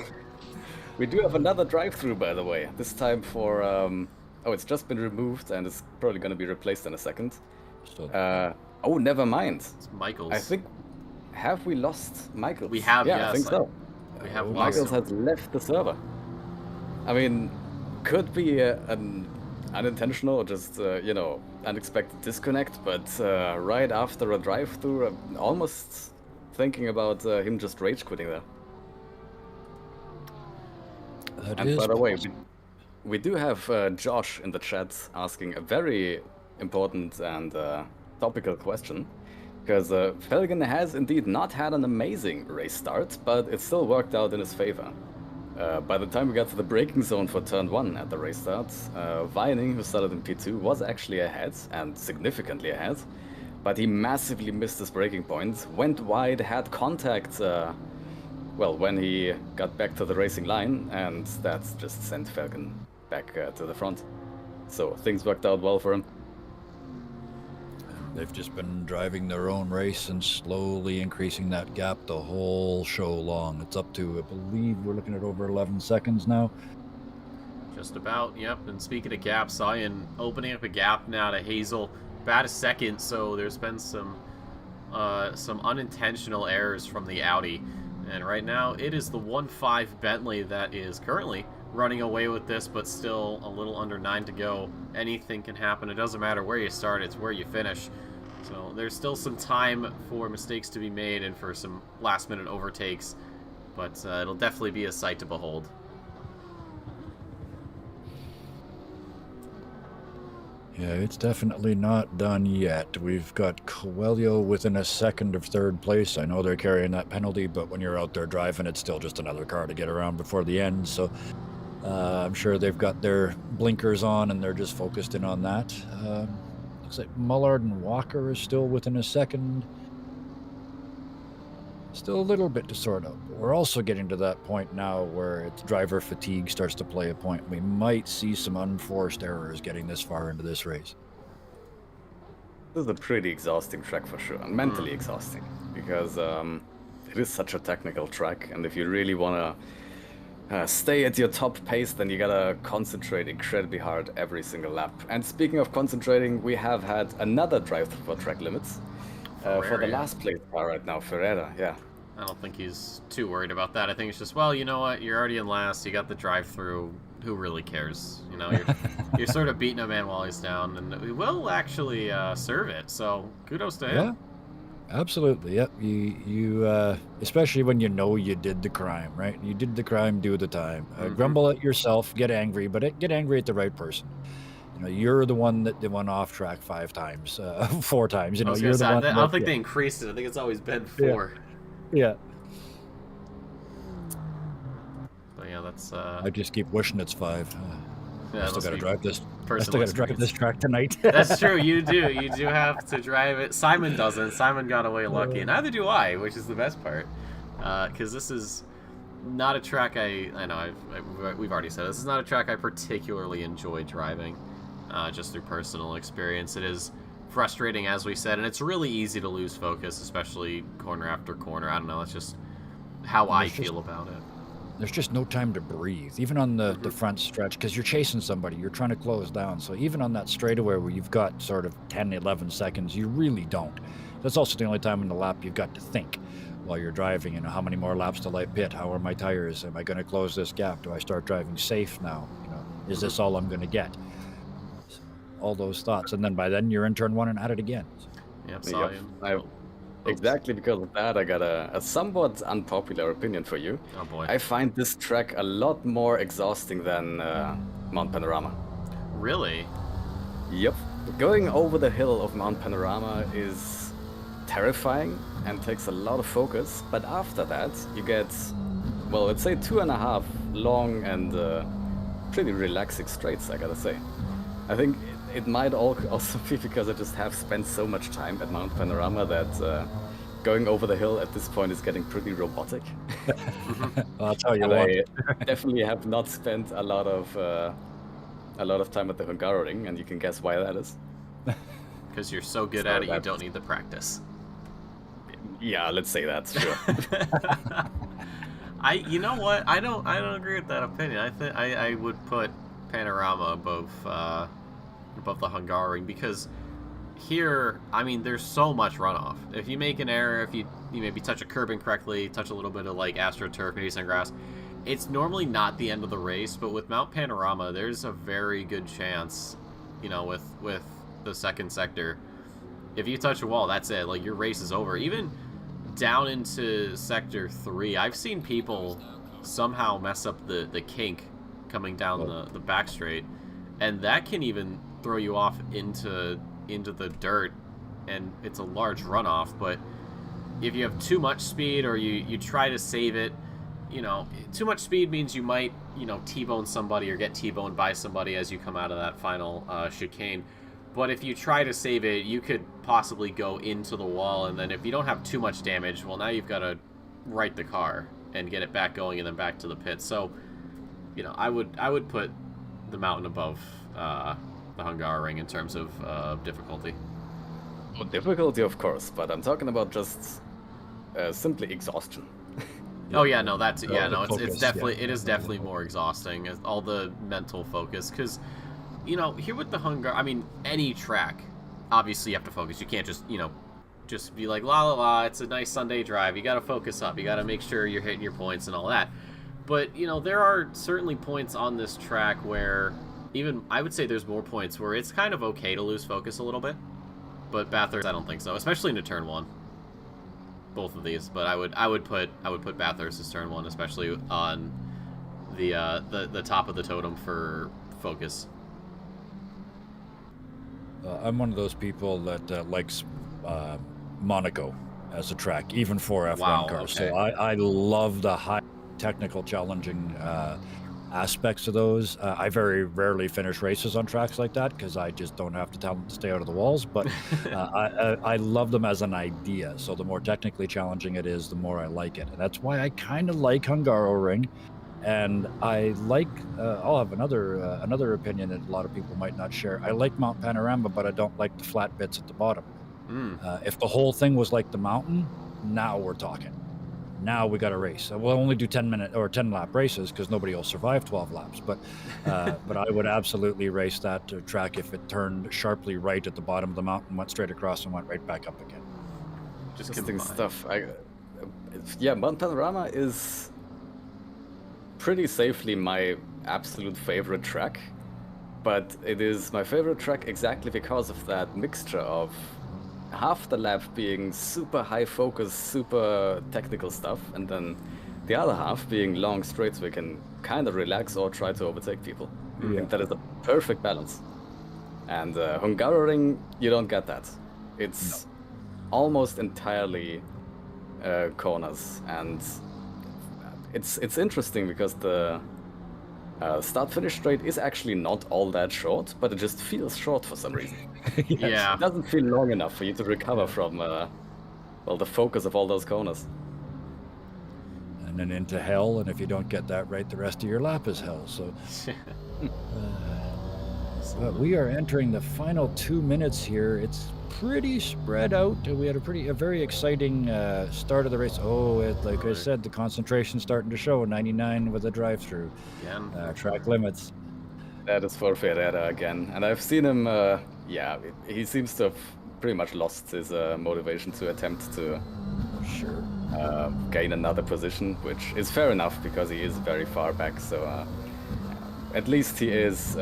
We do have another drive-through, by the way. This time for oh, it's just been removed and it's probably gonna be replaced in a second. Oh, never mind. It's Michael's. I think, have we lost Michael's? We have, yeah, yes. I think so. We have Michael's has left the server. I mean, could be an unintentional or just, you know, unexpected disconnect, but right after a drive-through, I'm almost thinking about him just rage quitting there. And by the way, we do have Josh in the chat asking a very important and topical question, because Felgen has indeed not had an amazing race start, but it still worked out in his favor. By the time we got to the braking zone for turn 1 at the race start, Vining, who started in P2, was actually ahead, and significantly ahead, but he massively missed his braking point, went wide, had contact, well, when he got back to the racing line, and that just sent Falcon back to the front. So things worked out well for him. They've just been driving their own race and slowly increasing that gap the whole show long. It's up to, I believe, we're looking at over 11 seconds now. Just about, yep. And speaking of gaps, Ian opening up a gap now to Hazel. About a second, so there's been some unintentional errors from the Audi. And right now, it is the 1.5 Bentley that is currently running away with this, but still a little under 9 to go. Anything can happen. It doesn't matter where you start, it's where you finish. So there's still some time for mistakes to be made and for some last-minute overtakes, but it'll definitely be a sight to behold. Yeah, it's definitely not done yet. We've got Coelho within a second of third place. I know they're carrying that penalty, but when you're out there driving, it's still just another car to get around before the end. So I'm sure they've got their blinkers on and they're just focused in on that. Looks like Mullard and Walker is still within a second. Still a little bit to sort out. But we're also getting to that point now where it's driver fatigue starts to play a point. We might see some unforced errors getting this far into this race. This is a pretty exhausting track for sure, and mentally exhausting, because it is such a technical track, and if you really want to stay at your top pace, then you gotta concentrate incredibly hard every single lap. And speaking of concentrating, we have had another drive for track limits for the last place car right now, Ferreira, yeah. I don't think he's too worried about that. I think it's just, well, you know what? You're already in last. You got the drive-through. Who really cares? You know, you're sort of beating a man while he's down, and we will actually serve it. So kudos to him. Yeah, absolutely. Yep. You especially when you know you did the crime, right? You did the crime, do the time. Grumble at yourself, get angry, but get angry at the right person. You know, you're the one that they went off track 5 times, 4 times. You know, you're the one. I don't think they increased it. I think it's always been 4. Yeah. But yeah, that's. I just keep wishing it's 5. Yeah, I still got to drive this. I still got to drive this track tonight. That's true. You do. You do have to drive it. Simon doesn't. Simon got away lucky, and neither do I, which is the best part. Because this is not a track I know. We've already said this is not a track I particularly enjoy driving. Just through personal experience, it is frustrating, as we said, and it's really easy to lose focus, especially corner after corner. I don't know, that's just how I feel about it. There's just no time to breathe, even on the front stretch, because you're chasing somebody, you're trying to close down. So even on that straightaway where you've got sort of 10, 11 seconds, you really don't. That's also the only time in the lap you've got to think while you're driving. You know, how many more laps till I pit? How are my tires? Am I going to close this gap? Do I start driving safe now? You know, is this all I'm going to get? All those thoughts, and then by then you're in turn 1 and at it again. Yep. Exactly because of that, I got a somewhat unpopular opinion for you. Oh boy. I find this track a lot more exhausting than Mount Panorama. Really? Yep. Going over the hill of Mount Panorama is terrifying and takes a lot of focus, but after that you get, well, let's say 2.5 long and pretty relaxing straights, I gotta say. I think it might also be because I just have spent so much time at Mount Panorama that going over the hill at this point is getting pretty robotic. I'll tell you And what. I definitely have not spent a lot of time at the Hungaroring, and you can guess why that is. Because you're so good at it, you don't need the practice. Yeah, let's say that, sure. You know what? I don't agree with that opinion. I would put Panorama above the Hungaroring, because here, I mean, there's so much runoff. If you make an error, if you maybe touch a curb incorrectly, touch a little bit of like AstroTurf or decent grass, it's normally not the end of the race. But with Mount Panorama, there's a very good chance, you know, with the second sector, if you touch a wall, that's it. Like, your race is over. Even down into sector 3, I've seen people somehow mess up the kink coming down the back straight, and that can even throw you off into the dirt, and it's a large runoff. But if you have too much speed, or you try to save it, you know, too much speed means you might, you know, T-bone somebody or get T-boned by somebody as you come out of that final chicane. But if you try to save it, you could possibly go into the wall, and then if you don't have too much damage, well, now you've got to right the car and get it back going and then back to the pit. So, you know, I would put the mountain above the Hungaroring in terms of difficulty. Well, difficulty, of course, but I'm talking about just simply exhaustion. Oh yeah, no, that's Oh, yeah, the no, it's focus, definitely yeah. it is definitely more exhausting, all the mental focus, because, you know, here with the I mean, any track, obviously you have to focus. You can't just, you know, just be like, la la la, it's a nice Sunday drive. You got to focus up. You got to make sure you're hitting your points and all that. But, you know, there are certainly points on this track where, even, I would say there's more points where it's kind of okay to lose focus a little bit. But Bathurst, I don't think so, especially into turn 1. Both of these, but I would put Bathurst as turn 1, especially on the top of the totem for focus. I'm one of those people that likes Monaco as a track, even for F1 Wow, cars. okay. So I love the high technical challenging aspects of those. I very rarely finish races on tracks like that because I just don't have the talent to stay out of the walls. But I love them as an idea. So the more technically challenging it is, the more I like it. And that's why I kind of like Hungaroring. And I like, I'll have another opinion that a lot of people might not share. I like Mount Panorama, but I don't like the flat bits at the bottom. If the whole thing was like the mountain, now we're talking. Now we got to race. We'll only do 10-minute or 10-lap races because nobody will survive 12 laps. But I would absolutely race that track if it turned sharply right at the bottom of the mountain, went straight across, and went right back up again. Just Interesting combine. stuff. Yeah, Mount Panorama is pretty safely my absolute favorite track, but it is my favorite track exactly because of that mixture of half the lap being super high focus, super technical stuff, and then the other half being long straights where you can kind of relax or try to overtake people. I think that is a perfect balance. And Hungaroring, you don't get that. It's almost entirely corners, and it's interesting because the start-finish straight is actually not all that short, but it just feels short for some reason. Yeah. It doesn't feel long enough for you to recover from well, the focus of all those corners. And then into hell, and if you don't get that right, the rest of your lap is hell. So but we are entering the final 2 minutes here. It's pretty spread out. We had a very exciting start of the race. Like I said, the concentration's starting to show. 99 with a drive-through. Again. Track limits. That is for Ferreira again, and I've seen him. Yeah, he seems to have pretty much lost his motivation to attempt to Sure. gain another position, which is fair enough because he is very far back. So at least he is,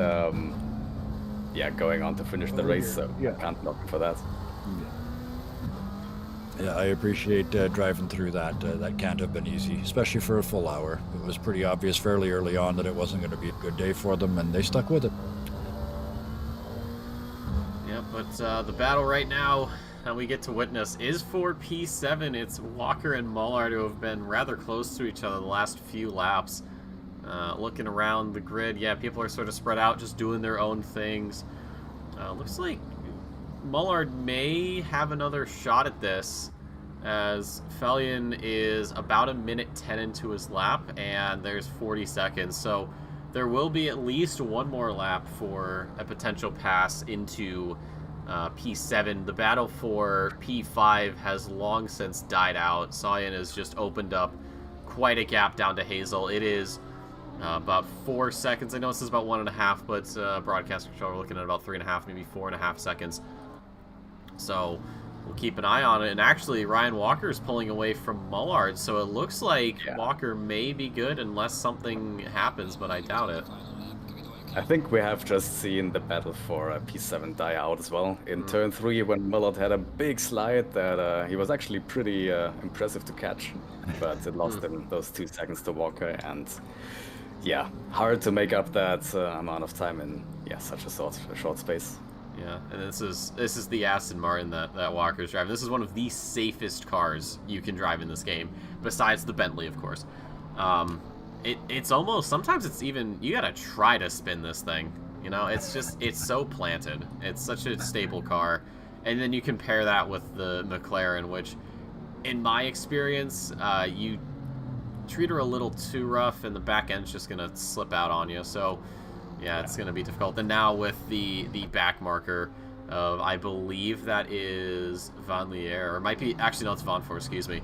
going on to finish the race. So I can't knock him for that. Yeah, I appreciate driving through that. That can't have been easy, especially for a full hour. It was pretty obvious fairly early on that it wasn't going to be a good day for them, and they stuck with it. But the battle right now that we get to witness is for P7. It's Walker and Mullard who have been rather close to each other the last few laps. Looking around the grid, yeah, people are sort of spread out, just doing their own things. Looks like Mullard may have another shot at this, as Felion is about 1:10 into his lap, and there's 40 seconds. So there will be at least one more lap for a potential pass into P7. The battle for P5 has long since died out. Sayan has just opened up quite a gap down to Hazel. It is about 4 seconds. I know this is about 1.5, but broadcast control, we're looking at about 3.5, maybe 4.5 seconds. So we'll keep an eye on it. And actually, Ryan Walker is pulling away from Mullard, so it looks like Walker may be good unless something happens, but I doubt it. I think we have just seen the battle for P7 die out as well. In turn 3, when Mullard had a big slide that he was actually pretty impressive to catch, but it lost him those 2 seconds to Walker, and yeah, hard to make up that amount of time in such a short space. Yeah, and this is the Aston Martin that Walker's driving. This is one of the safest cars you can drive in this game, besides the Bentley, of course. It's almost, sometimes it's even, you gotta try to spin this thing. You know, it's so planted. It's such a stable car. And then you compare that with the McLaren, which, in my experience, you treat her a little too rough, and the back end's just gonna slip out on you. So, yeah, it's gonna be difficult. And now with the back marker of, I believe that is Van Lier, or might be, actually no, it's Van Voor, excuse me,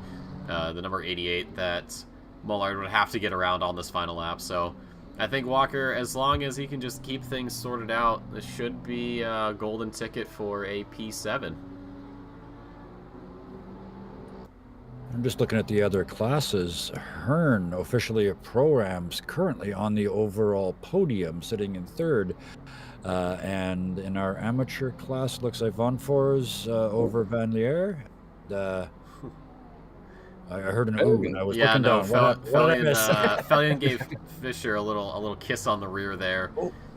the number 88 that Mullard would have to get around on this final lap. So I think Walker, as long as he can just keep things sorted out, this should be a golden ticket for a P7. I'm just looking at the other classes. Hearn, officially a Pro-Ams, currently on the overall podium, sitting in third. And in our amateur class, looks like Van Voor's over Van Lier. I heard an ooh, and I was looking down. Felion gave Fisher a little kiss on the rear there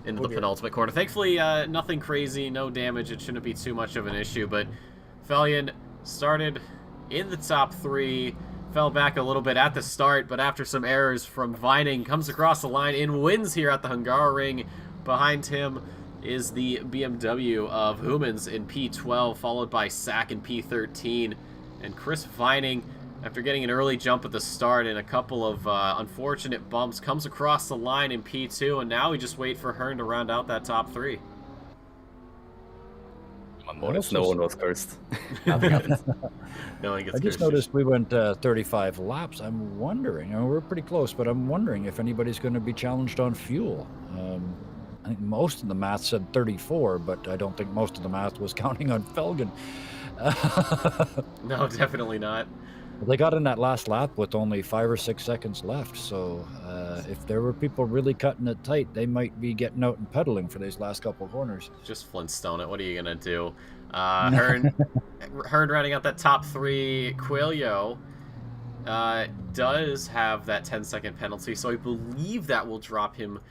into the penultimate corner. Thankfully, nothing crazy, no damage. It shouldn't be too much of an issue. But Felion started in the top 3, fell back a little bit at the start, but after some errors from Vining, comes across the line and wins here at the Hungaroring. Behind him is the BMW of Humans in P12, followed by Sack in P13. And Chris Vining, after getting an early jump at the start and a couple of unfortunate bumps, comes across the line in P2, and now we just wait for Hearn to round out that top 3. No one was cursed. No one gets I just noticed we went 35 laps. I'm wondering, we're pretty close, but I'm wondering if anybody's going to be challenged on fuel. I think most of the math said 34, but I don't think most of the math was counting on Felgen. No, definitely not. They got in that last lap with only 5 or 6 seconds left, so if there were people really cutting it tight, they might be getting out and pedaling for these last couple corners. Just Flintstone it. What are you going to do? Hearn running out that top 3. Coelho does have that 10-second penalty, so I believe that will drop him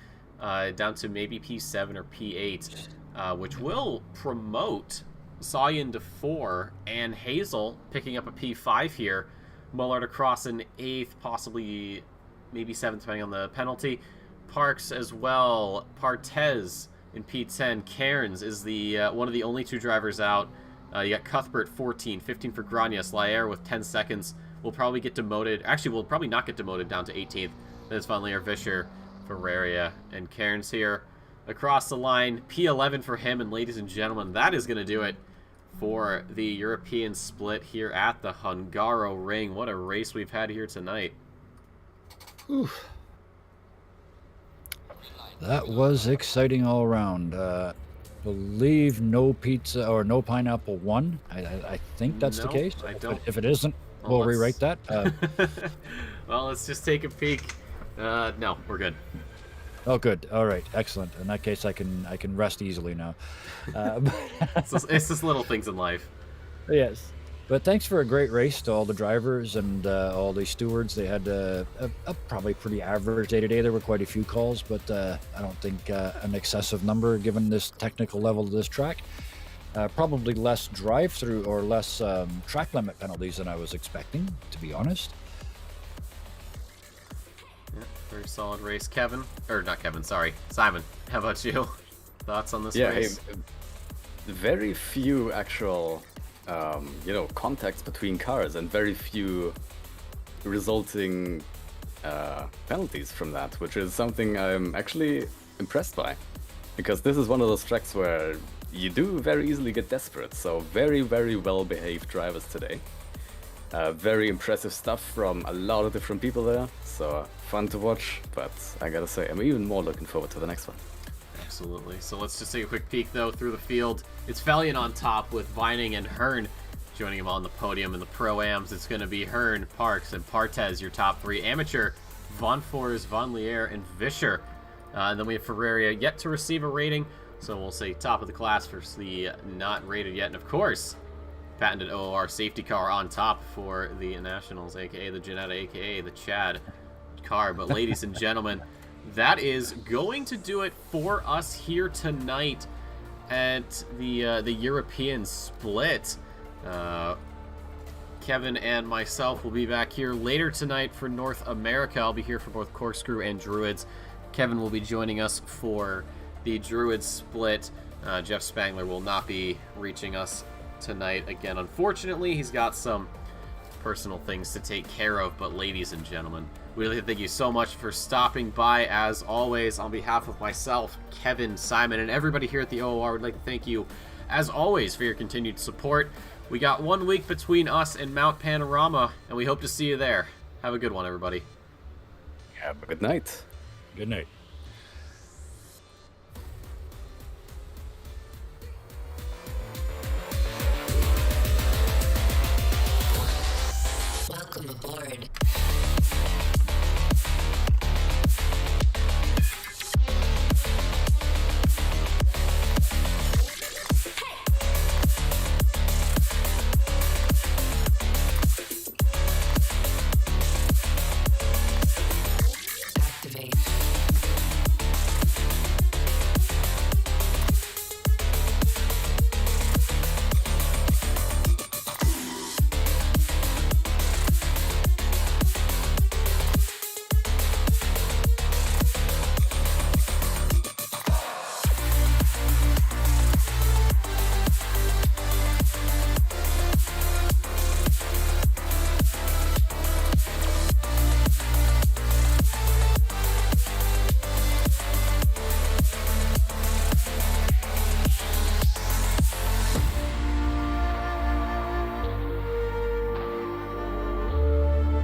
down to maybe P7 or P8, which will promote Sayan to 4, and Hazel picking up a P5 here. Mullard across in 8th, possibly maybe 7th, depending on the penalty. Parks as well. Partez in P10. Cairns is the one of the only 2 drivers out. You got Cuthbert 14, 15 for Granias. Laer with 10 seconds will probably get demoted. Actually, will probably not get demoted down to 18th. Then it's Van Lier, Vischer, Ferraria, and Cairns here. Across the line, P11 for him, and ladies and gentlemen, that is going to do it for the European split here at the Hungaroring. What a race we've had here tonight. Oof. That was exciting all around. Believe no pizza or no pineapple won. I think that's the case. I don't. If it isn't, we'll rewrite that. Well, let's just take a peek. No, we're good. Oh, good. All right, excellent. In that case, I can rest easily now. It's just little things in life. Yes, but thanks for a great race to all the drivers and all the stewards. They had a probably pretty average day today. There were quite a few calls, but I don't think an excessive number given this technical level of this track. Probably less drive-through or less track limit penalties than I was expecting, to be honest. Yeah, very solid race. Kevin, or not Kevin, sorry, Simon. How about you? Thoughts on this race? Very few actual, contacts between cars, and very few resulting penalties from that, which is something I'm actually impressed by, because this is one of those tracks where you do very easily get desperate. So very, very well-behaved drivers today. Very impressive stuff from a lot of different people there. So fun to watch, but I gotta say, I'm even more looking forward to the next one. Absolutely. So let's just take a quick peek, though, through the field. It's Valiant on top with Vining and Hearn joining him on the podium. In the Pro-Ams, it's going to be Hearn, Parks, and Partez, your top three. Amateur, Von Fors, Von Lier, and Vischer. And then we have Ferraria yet to receive a rating. So we'll say top of the class for the not rated yet. And of course, patented OOR safety car on top for the Nationals, aka the Janetta, aka the Chad car. But ladies and gentlemen, that is going to do it for us here tonight at the European split. Kevin and myself will be back here later tonight for North America. I'll be here for both Corkscrew and Druids. Kevin will be joining us for the Druid split. Jeff Spangler will not be reaching us tonight again. Unfortunately, he's got some personal things to take care of. But ladies and gentlemen, we really thank you so much for stopping by. As always, on behalf of myself, Kevin, Simon, and everybody here at the OOR, we'd like to thank you, as always, for your continued support. We got 1 week between us and Mount Panorama, and we hope to see you there. Have a good one, everybody. Have a good night. Good night.